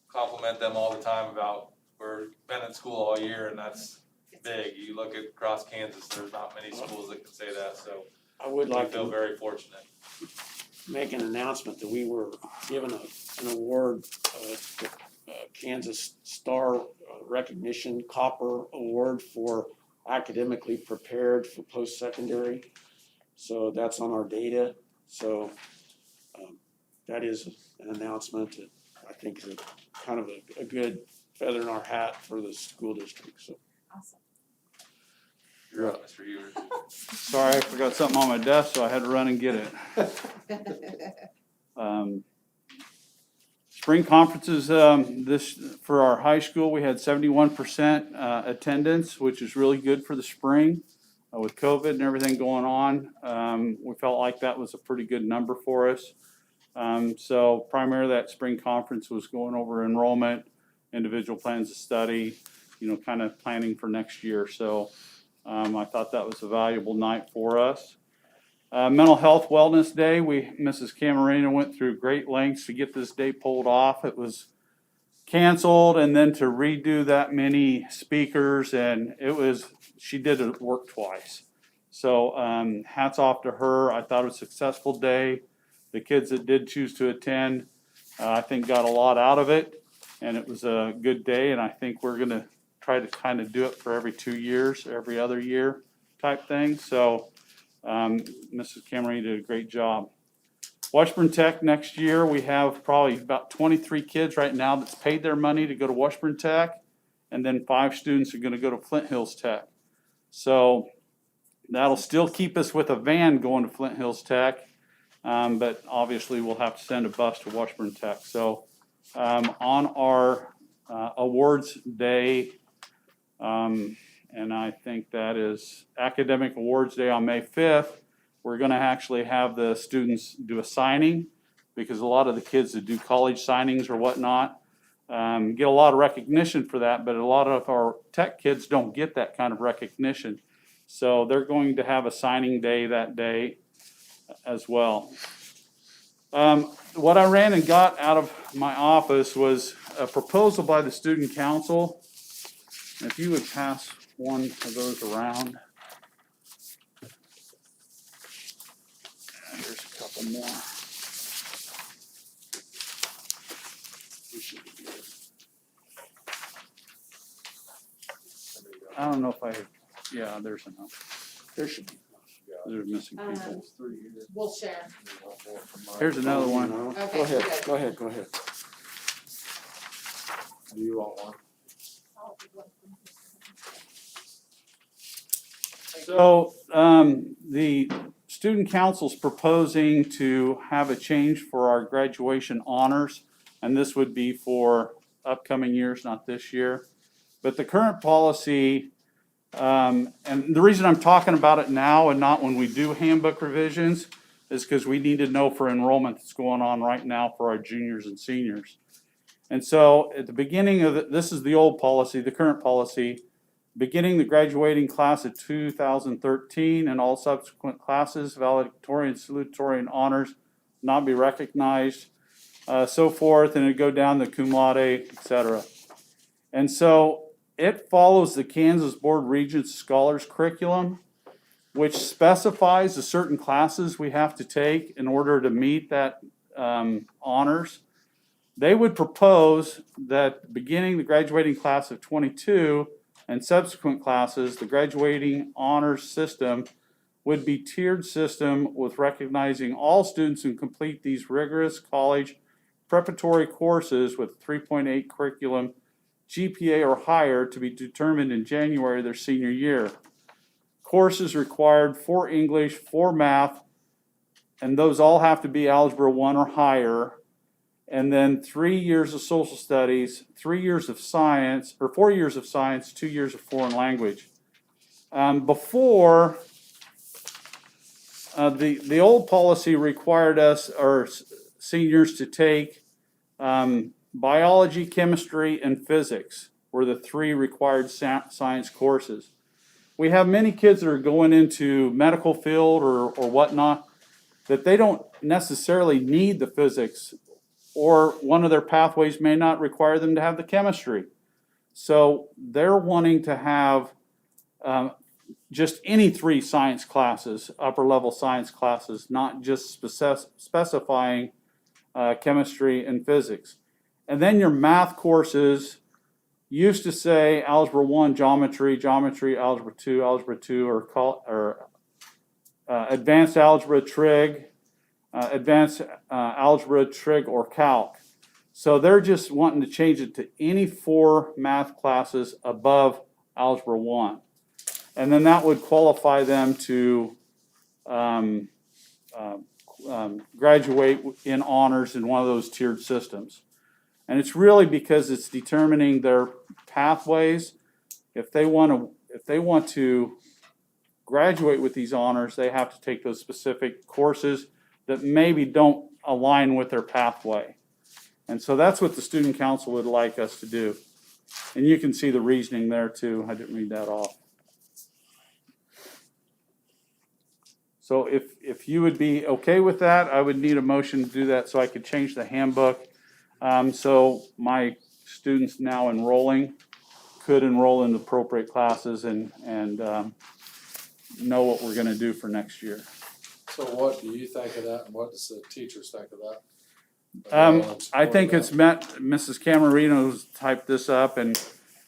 compliment them all the time about, we've been in school all year, and that's big. You look at across Kansas, there's not many schools that can say that, so I would we like feel to very fortunate. make an announcement that we were given an award, Kansas Star Recognition Copper Award for academically prepared for post-secondary. So that's on our data. So that is an announcement that I think is kind of a good feather in our hat for the school district, so. Awesome. You're up, Mr. Heward. Sorry, I forgot something on my desk, so I had to run and get it. Spring conferences, for our high school, we had 71% attendance, which is really good for the spring. With COVID and everything going on, we felt like that was a pretty good number for us. So primarily that spring conference was going over enrollment, individual plans of study, kind of planning for next year. So I thought that was a valuable night for us. Mental Health Wellness Day, Mrs. Camarena went through great lengths to get this day pulled off. It was canceled, and then to redo that many speakers, and she did work twice. So hats off to her. I thought it was a successful day. The kids that did choose to attend, I think got a lot out of it, and it was a good day, and I think we're gonna try to kind of do it for every 2 years, every other year type thing. So Mrs. Cameron did a great job. Washburn Tech next year, we have probably about 23 kids right now that's paid their money to go to Washburn Tech, and then 5 students are gonna go to Flint Hills Tech. So that'll still keep us with a van going to Flint Hills Tech, but obviously we'll have to send a bus to Washburn Tech. So on our awards day, and I think that is Academic Awards Day on May 5th, we're gonna actually have the students do a signing, because a lot of the kids that do college signings or whatnot get a lot of recognition for that, but a lot of our tech kids don't get that kind of recognition. So they're going to have a signing day that day as well. What I ran and got out of my office was a proposal by the student council. If you would pass one of those around. Here's a couple more. I don't know if I, yeah, there's enough. There should be enough. There's missing people. We'll share. Here's another one. Okay, Go ahead, good. go ahead. Do you want one? So the student council's proposing to have a change for our graduation honors, and this would be for upcoming years, not this year. But the current policy, and the reason I'm talking about it now and not when we do handbook revisions is because we need to know for enrollment that's going on right now for our juniors and seniors. And so at the beginning of this is the old policy, the current policy. Beginning the graduating class of 2013 and all subsequent classes, valedictorian, salutatorian honors not be recognized, so forth, and it go down to cum laude, etc. And so it follows the Kansas Board Regents Scholars Curriculum, which specifies the certain classes we have to take in order to meet that honors. They would propose that beginning the graduating class of 22 and subsequent classes, the graduating honors system would be tiered system with recognizing all students who complete these rigorous college preparatory courses with 3.8 curriculum GPA or higher to be determined in January of their senior year. Courses required for English, for math, and those all have to be Algebra 1 or higher. And then 3 years of social studies, 3 years of science, or 4 years of science, 2 years of foreign language. Before, the old policy required us, or seniors, to take biology, chemistry, and physics were the 3 required science courses. We have many kids that are going into medical field or whatnot that they don't necessarily need the physics, or one of their pathways may not require them to have the chemistry. So they're wanting to have just any 3 science classes, upper level science classes, not just specifying chemistry and physics. And then your math courses used to say Algebra 1, geometry, Algebra 2, or advanced algebra, trig, advanced algebra, trig, or calc. So they're just wanting to change it to any 4 math classes above Algebra 1. And then that would qualify them to graduate in honors in one of those tiered systems. And it's really because it's determining their pathways. If they want to graduate with these honors, they have to take those specific courses that maybe don't align with their pathway. And so that's what the student council would like us to do. And you can see the reasoning there too. I didn't read that off. So if you would be okay with that, I would need a motion to do that so I could change the handbook. So my students now enrolling could enroll in appropriate classes and know what we're going to do for next year. So what do you think of that, and what does the teachers think of that? I think it's met, Mrs. Camerino's typed this up, and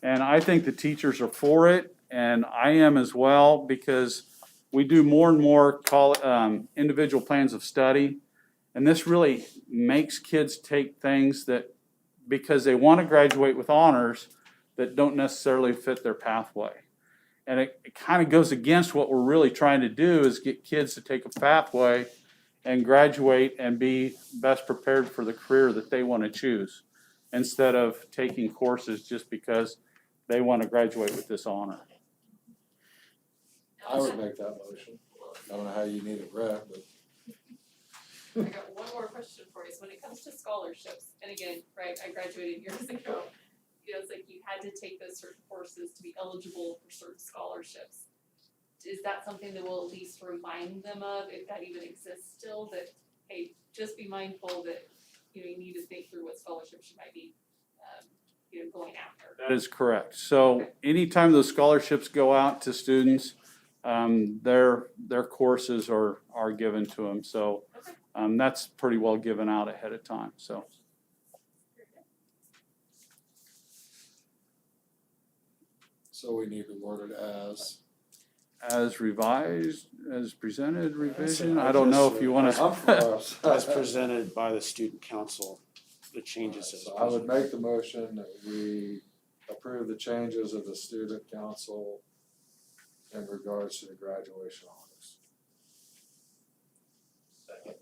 I think the teachers are for it, and I am as well, because we do more and more individual plans of study, and this really makes kids take things that, because they want to graduate with honors, that don't necessarily fit their pathway. And it kind of goes against what we're really trying to do, is get kids to take a pathway and graduate and be best prepared for the career that they want to choose, instead of taking courses just because they want to graduate with this honor. I would make that motion. I don't know how you need it read, but. I got one more question for you. So when it comes to scholarships, and again, right, I graduated years ago. It's like you had to take those certain courses to be eligible for certain scholarships. Is that something that we'll at least remind them of, if that even exists still, that, hey, just be mindful that, you need to think through what scholarships you might be, going after? That is correct. So anytime those scholarships go out to students, their courses are given to them. So that's pretty well given out ahead of time. So. So we need to word it As revised, as presented, revision. I don't know if you want to. As presented by the student council, the changes as So I would make the motion that we approve the changes of the student council in regards to the graduation honors. Second.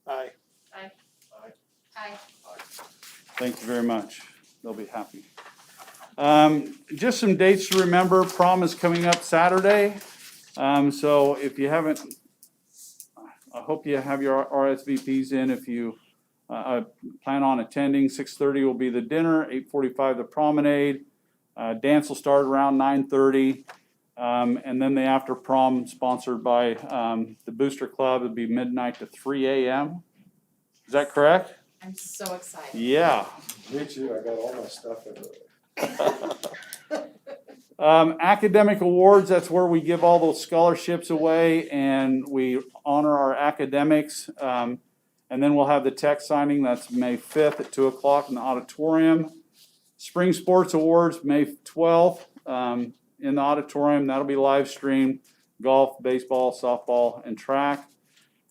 Aye. Aye. Thank you very much. They'll be happy. Just some dates to remember. Prom is coming up Saturday. So if you haven't, I hope you have your RSVPs in. If you plan on attending, 6:30 will be the dinner, 8:45 the promenade. Dance will start around 9:30. And then the after prom, sponsored by the Booster Club, would be midnight to 3 a.m. Is that correct? I'm so excited. Yeah. Me too, I got all my stuff in it. Academic awards, that's where we give all those scholarships away and we honor our academics. And then we'll have the tech signing, that's May 5th at 2 o'clock in the auditorium. Spring Sports Awards, May 12th in the auditorium, that'll be live streamed. Golf, baseball, softball, and track.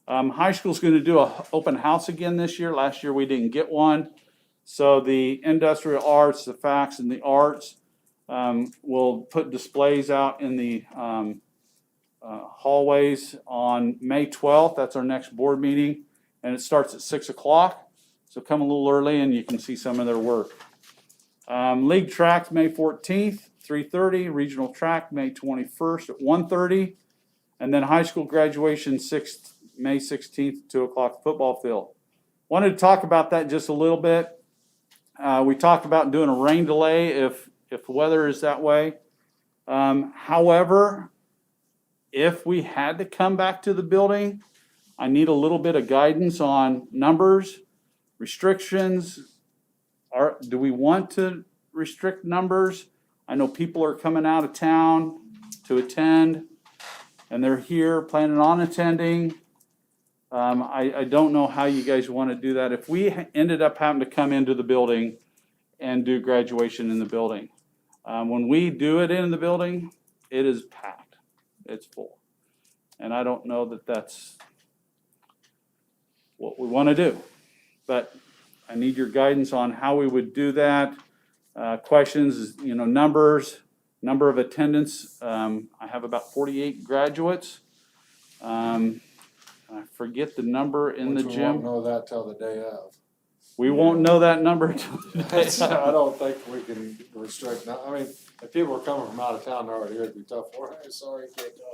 High school's gonna do an open house again this year. Last year we didn't get one. So the industrial arts, the FACS, and the arts will put displays out in the hallways on May 12th. That's our next board meeting, and it starts at 6 o'clock. So come a little early and you can see some of their work. League tracks May 14th, 3:30. Regional track May 21st at 1:30. And then high school graduation May 16th, 2 o'clock football field. Wanted to talk about that just a little bit. We talked about doing a rain delay if the weather is that way. However, if we had to come back to the building, I need a little bit of guidance on numbers, restrictions. Do we want to restrict numbers? I know people are coming out of town to attend, and they're here planning on attending. I don't know how you guys want to do that. If we ended up having to come into the building and do graduation in the building, when we do it in the building, it is packed. It's full. And I don't know that that's what we want to do. But I need your guidance on how we would do that. Questions, numbers, number of attendance. I have about 48 graduates. I forget the number in the Which we won't gym. know that till the day of. We won't know that number till the day I of. don't think we can restrict, I mean, if people are coming from out of town, they're already here, it'd be tough for them, sorry, can't go.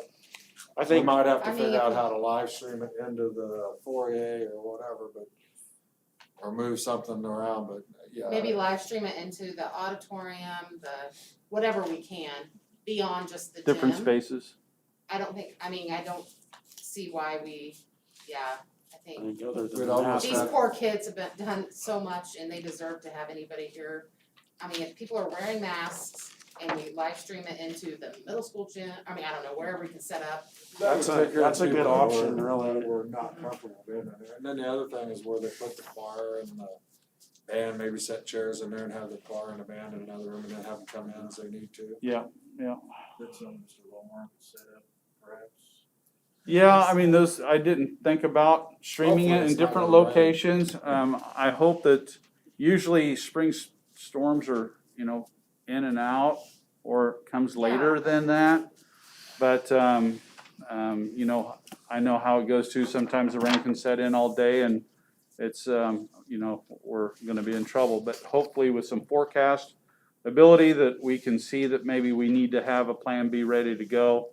I We think, might have to I mean, figure if out we- how to live stream it into the foyer or whatever, but, or move something around, but, yeah. Maybe live stream it into the auditorium, the, whatever we can, beyond just the gym. Different spaces. I don't see why we, I think. other than We'd almost that, These have- poor kids have done so much and they deserve to have anybody here. I mean, if people are wearing masks and we live stream it into the middle school gym, I don't know, wherever we can set up. That's That would take care of that's a good people that option, were- really. that were not comfortable being in there, and then the other thing is where they put the choir and the band, maybe set chairs in there and have the choir and the band in another room, and then have them come in as they need to. Yeah. That's something Mr. Walmart could set up, perhaps. Yeah, I mean, I didn't think about streaming Hopefully it in it's not different gonna rain. locations. I hope that usually spring storms are, in and out or comes later than that. But, I know how it goes too. Sometimes the rain can set in all day and it's, we're gonna be in trouble. But hopefully with some forecast ability that we can see that maybe we need to have a plan B ready to go.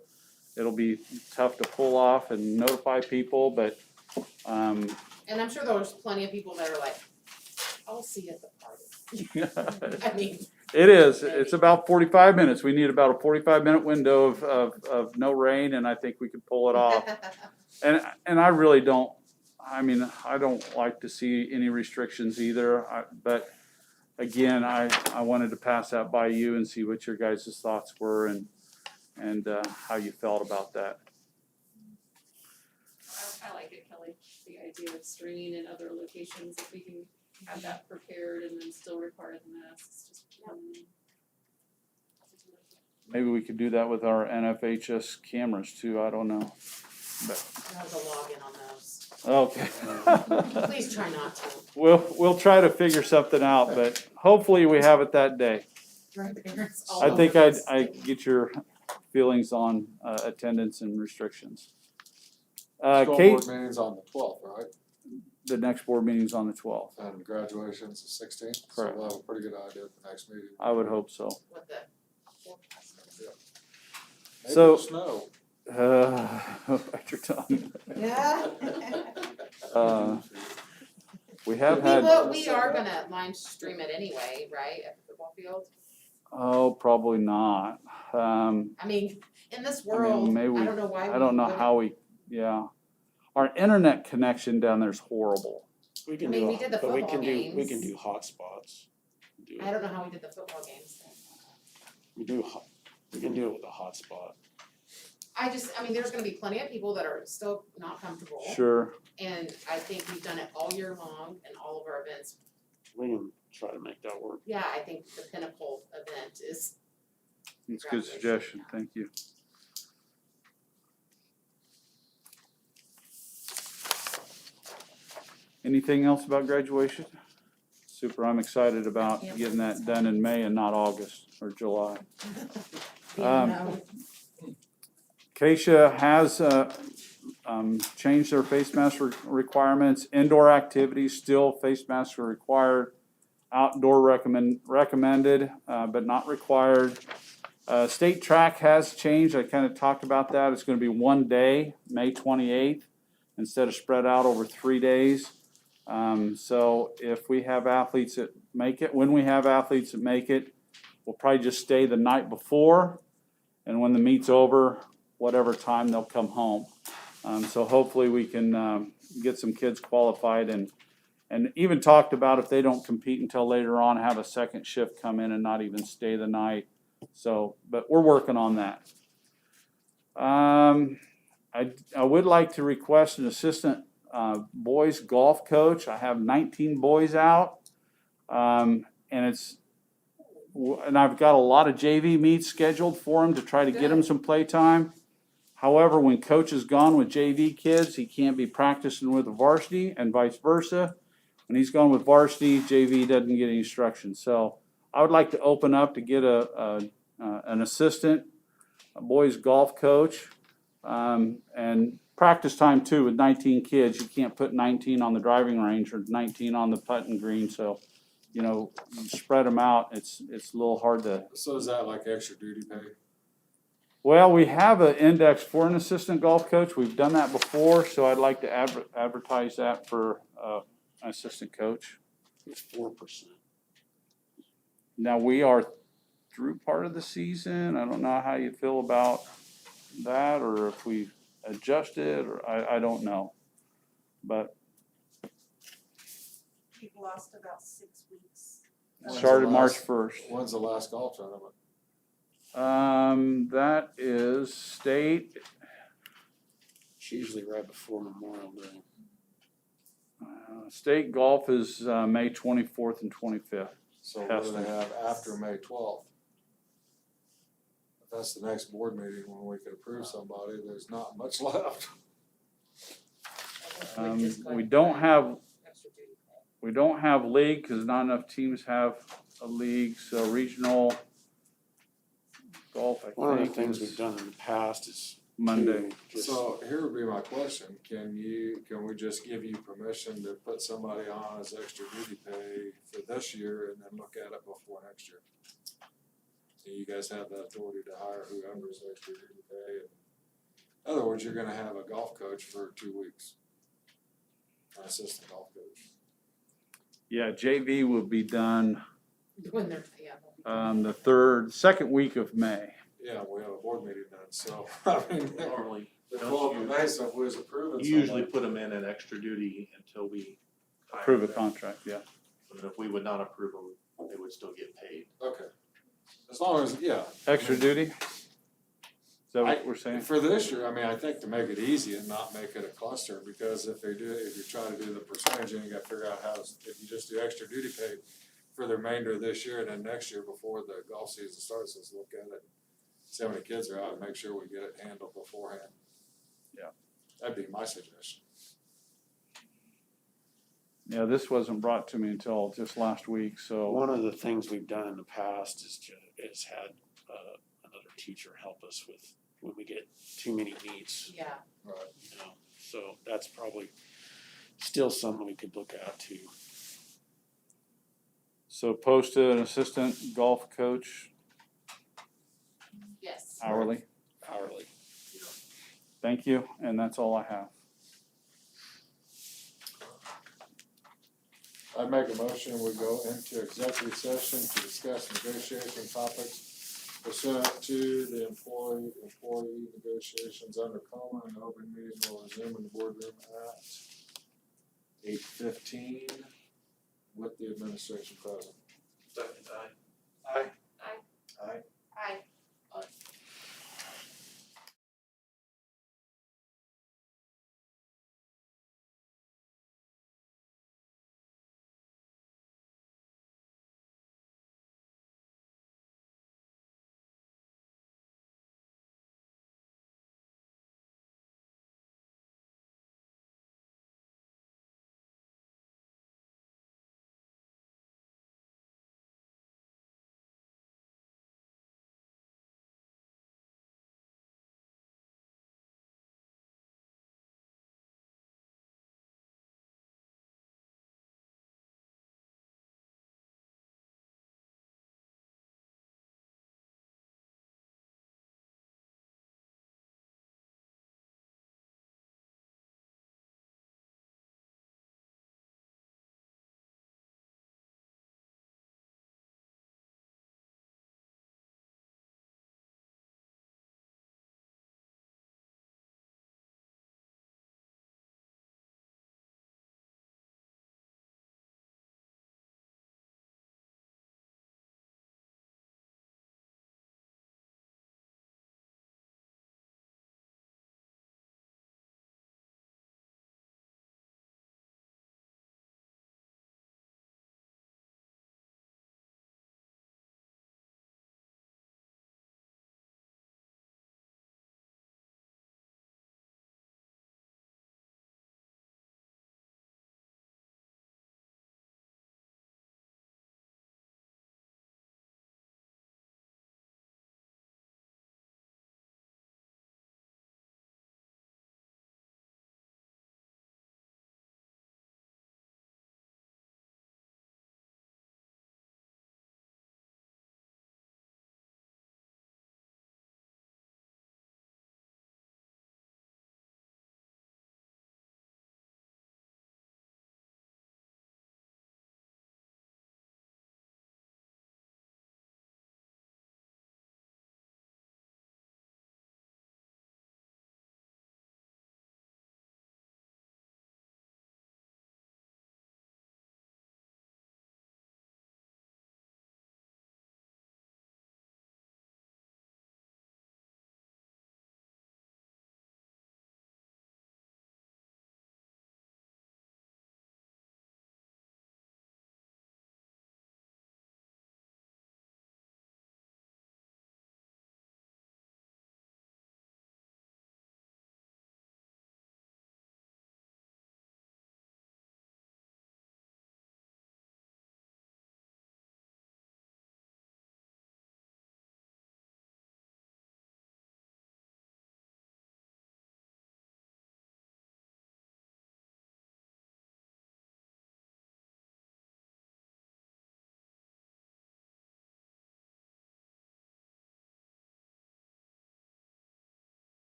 It'll be tough to pull off and notify people, but, And I'm sure there's plenty of people that are like, I'll see you at the party. I mean, it is. It's about 45 minutes. We need about a 45-minute window of no rain, and I think we could pull it off. And I really don't. I don't like to see any restrictions either. But again, I wanted to pass that by you and see what your guys' thoughts were and how you felt about that. I like it, Kelly, the idea of streaming in other locations, if we can have that prepared and then still require the masks, just. Maybe we could do that with our NFHS cameras too. I don't know. I have to log in on those. Okay. Please try not to. We'll try to figure something out, but hopefully we have it that day. Right there, it's all I over think this. I get your feelings on attendance and restrictions. School Kate, board meeting's on the 12th, right? the next board meeting's on the 12th. And graduation's the 16th, so Correct. we'll have a pretty good idea at the next meeting. I would hope so. What the forecast is. Maybe So- it'll snow. Bite your tongue. Yeah. We have had, We are gonna live stream it anyway, right, at the football field? oh, probably not. I mean, in this world, maybe we- I don't know why we I don't know wouldn't. how yeah. Our internet connection down there is horrible. We can I mean, do, we did the but we football can do, we can games. do hotspots. I don't know how we did the football games. We can do it with a hotspot. I mean, there's gonna be plenty of people that are still not comfortable. Sure. And I think we've done it all year long and all of our events. We can try to make that work. Yeah, I think the pinnacle event is, It's a good suggestion. Thank you. Anything else about graduation? Super, I'm excited about Yeah. getting that done in May and not August or July. you Acacia has changed their face mask requirements. Indoor activities, still face masks are required. Outdoor recommended, but not required. State track has changed. I kind of talked about that. It's going to be one day, May 28th, instead of spread out over 3 days. So if we have athletes that make it, when we have athletes that make it, we'll probably just stay the night before. And when the meet's over, whatever time they'll come home. So hopefully we can get some kids qualified and even talked about if they don't compete until later on, have a second shift come in and not even stay the night. So, but we're working on that. I would like to request an assistant boys golf coach. I have 19 boys out, and I've got a lot of JV meets scheduled for them to try to get them some play time. However, when coach is gone with JV kids, he can't be practicing with the varsity and vice versa. When he's gone with varsity, JV doesn't get any instruction. So I would like to open up to get an assistant, a boys golf coach, and practice time too with 19 kids. You can't put 19 on the driving range or 19 on the putting green. So, you know, you spread them out. It's a little hard to. So is that like extra duty pay? Well, we have an index for an assistant golf coach. We've done that before, so I'd like to advertise that for an assistant coach. It's 4%. Now, we are through part of the season. I don't know how you feel about that, or if we adjusted, or I don't know. But You've lost about 6 weeks. started March 1st. When's the last golf tournament? That is state. It's usually right before Memorial Day. State golf is May 24th and 25th. So what do they have after May 12th? If that's the next board meeting when we can approve somebody, there's not much left. We don't have league because not enough teams have a league. So regional golf, I One of the think, things is we've done in the past is Monday. to just- So here would be my question, can we just give you permission to put somebody on as extra duty pay for this year and then look at it before next year? So you guys have the authority to hire whoever's extra duty pay. In other words, you're gonna have a golf coach for 2 weeks. An assistant golf coach. Yeah, JV will be done When they're, yeah. the second week of May. Yeah, we have a board meeting then, so, I mean, Normally, the don't 12th you- of May, so if we was approving you usually somebody. put them in an extra duty until we hire Approve a them. contract, yeah. But if we would not approve them, they would still get paid. Okay. As long as, yeah. Extra duty? Is that what we're saying? For this year, I mean, I think to make it easy and not make it a cluster, because if you try to do the percentage, then you gotta figure out if you just do extra duty pay for the remainder of this year and then next year before the golf season starts, let's look at it. See how many kids are out and make sure we get it handled beforehand. Yeah. That'd be my suggestion. Yeah, this wasn't brought to me until just last week, so. One of the things we've done in the past is had another teacher help us with when we get too many meets, Yeah, Right. you know. So that's probably still something we could look at too. So post an assistant golf coach yes. hourly. Hourly. Thank you, and that's all I have. I'd make a motion, we go into executive session to discuss negotiation topics pursuant to the employee negotiations under coma, and open meeting will resume in the boardroom at 8:15 with the administration present. Second, Aye. Aye.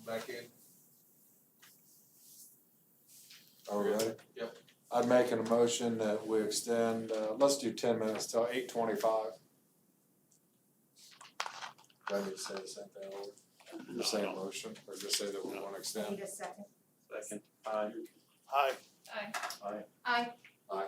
back in. Are we ready? Yep. I'd make an emotion that we extend, let's do 10 minutes till 8:25. Do I need to say the same thing over? Just say a motion, or just say that we wanna I extend? need a second. Second. Aye. Aye. Aye. Aye.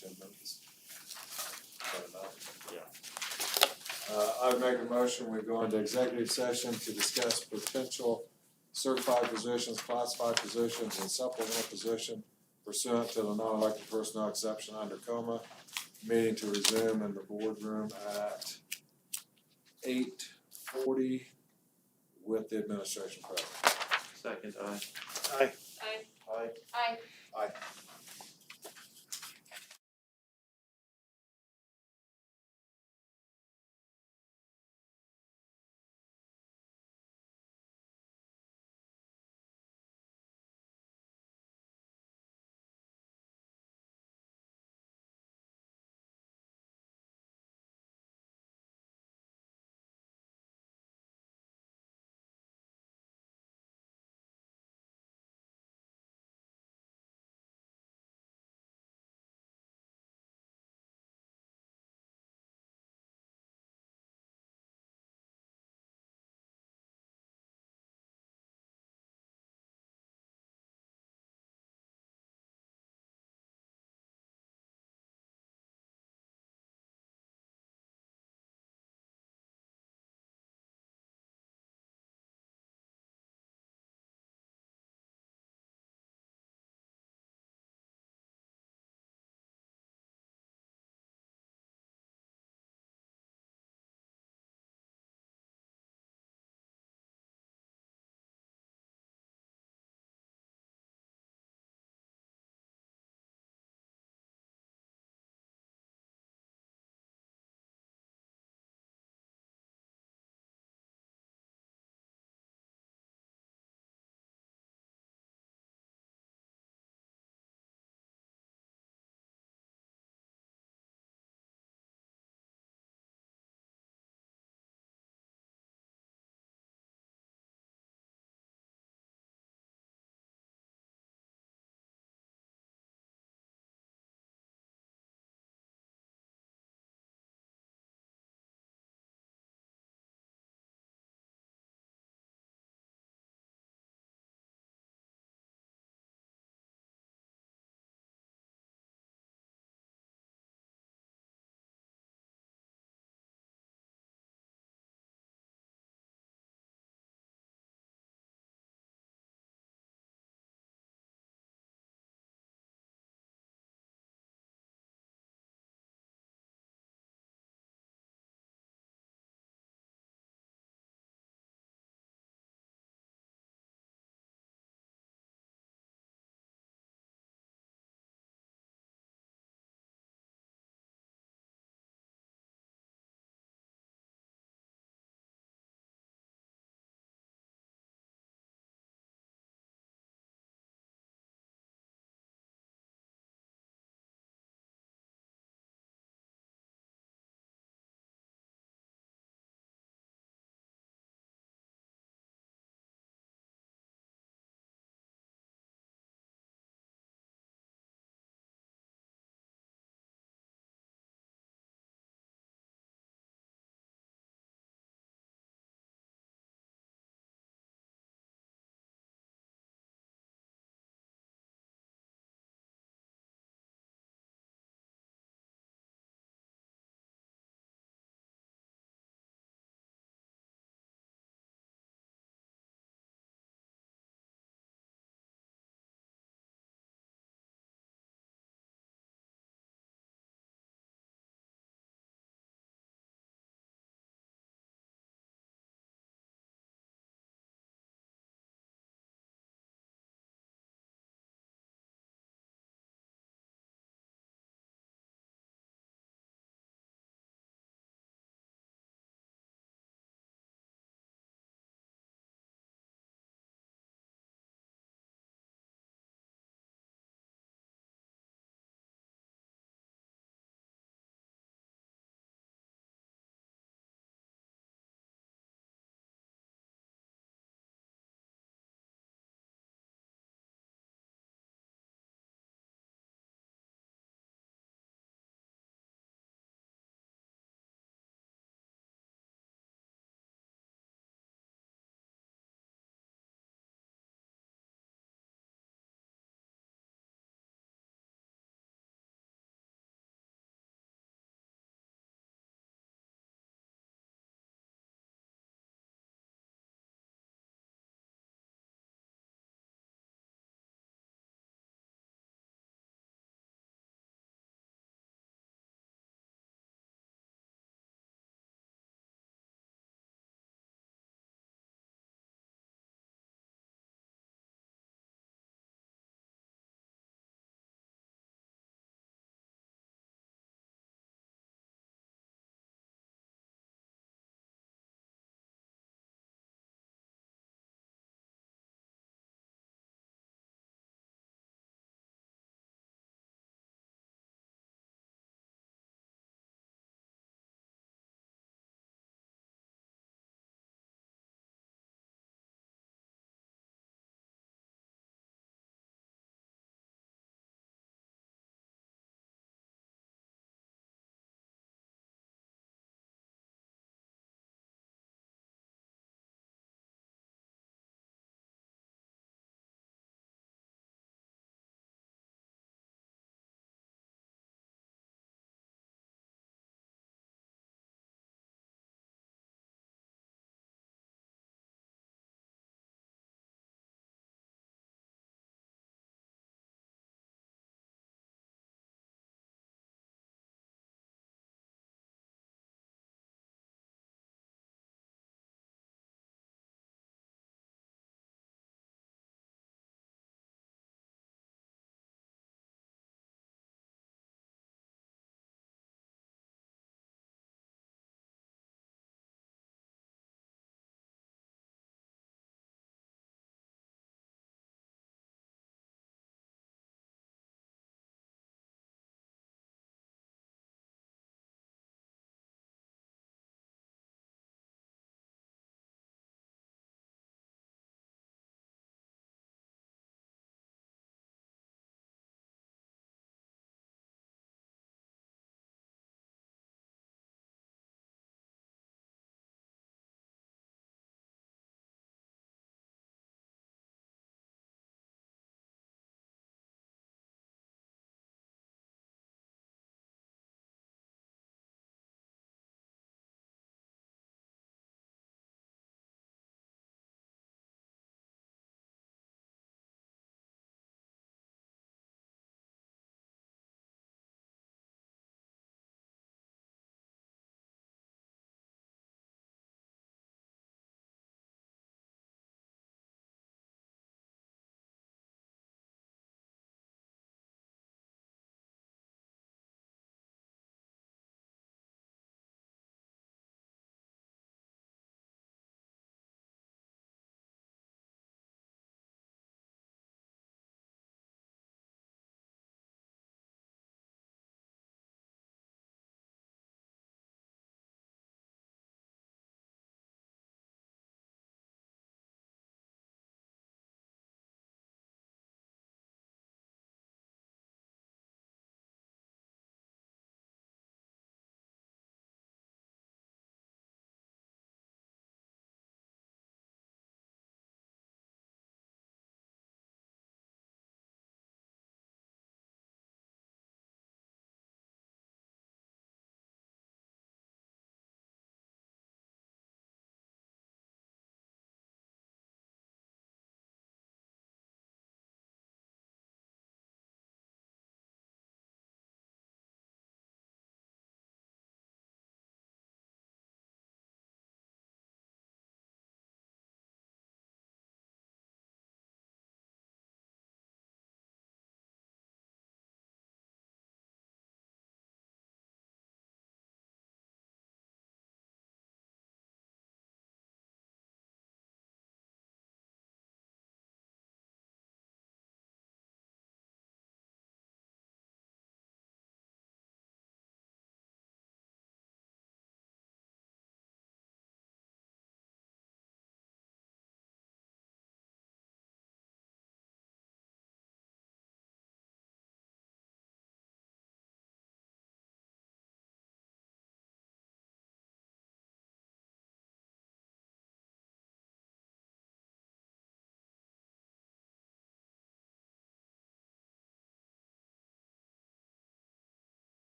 10 minutes. Is that enough? I'd make a motion, we go into executive session to discuss potential certified positions, classified positions, and supplemental position pursuant to the non-elected personnel exception under coma. Meeting to resume in the boardroom at 8:40 with the administration present. Second, aye. Aye. Aye. Aye. Aye.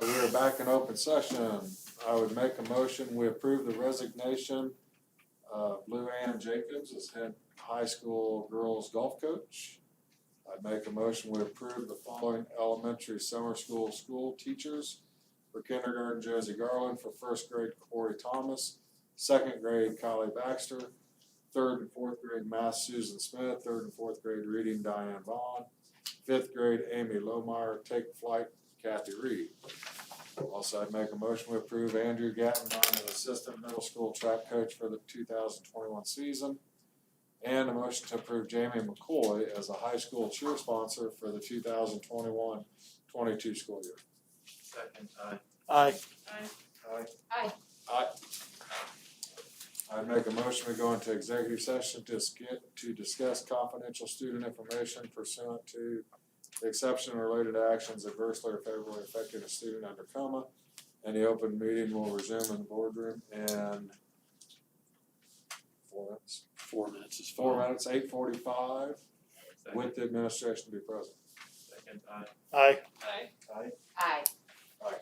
We are back in open session. I would make a motion, we approve the resignation of Lou Ann Jacobs as head high school girls golf coach. I'd make a motion, we approve the following elementary summer school teachers. For kindergarten, Josie Garland; for first grade, Corey Thomas; second grade, Kylie Baxter; third and fourth grade math, Susan Smith; third and fourth grade reading, Diane Vaughn; fifth grade, Amy Lohmeyer; take flight, Kathy Reed. Also, I'd make a motion to approve Andrew Gattenbaum as assistant middle school track coach for the 2021 season. And a motion to approve Jamie McCoy as a high school cheer sponsor for the 2021-22 school year. Second, Aye. Aye. I'd make a motion to go into executive session to discuss confidential student information pursuant to the exception or related actions adversely or favorably affecting a student under coma. And the open meeting will resume in the boardroom in 4 minutes. 4 minutes is fine. 4 minutes, 8:45, with the administration to be present. second, Aye. Aye. Aye.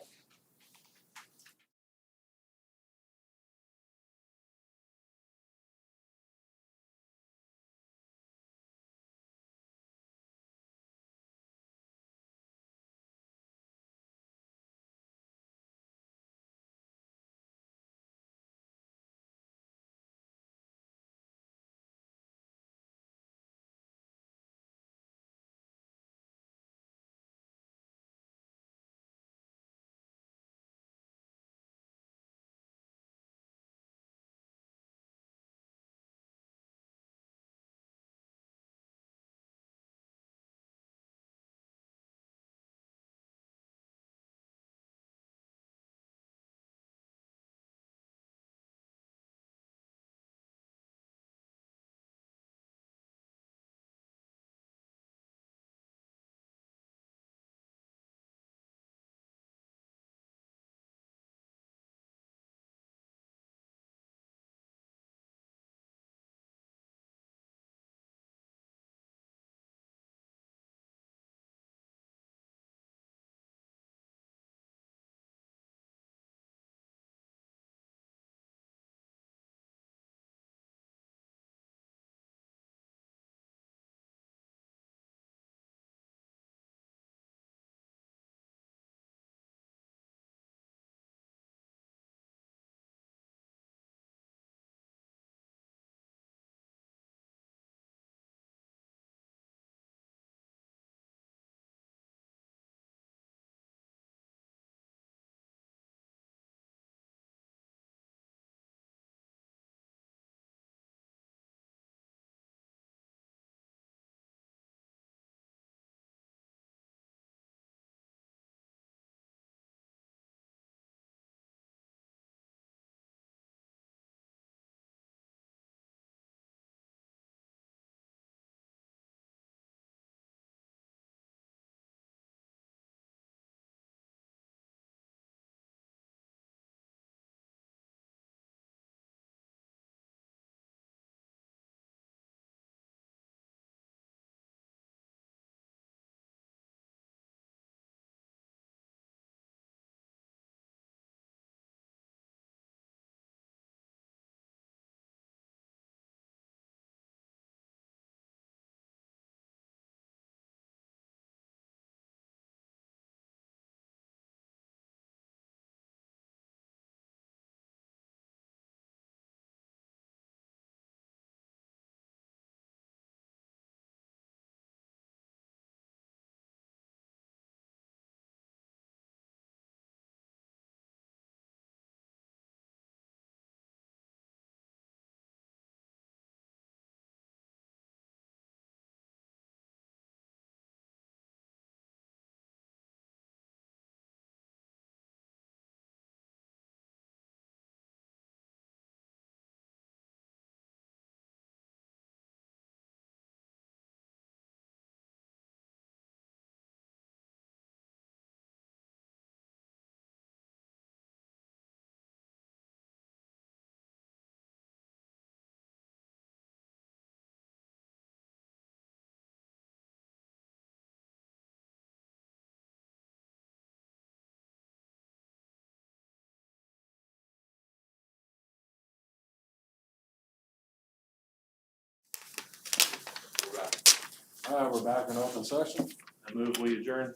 Alright, we're back in open session. I move we adjourn.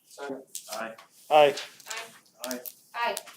Second. Aye. Aye. Aye. Aye. Aye.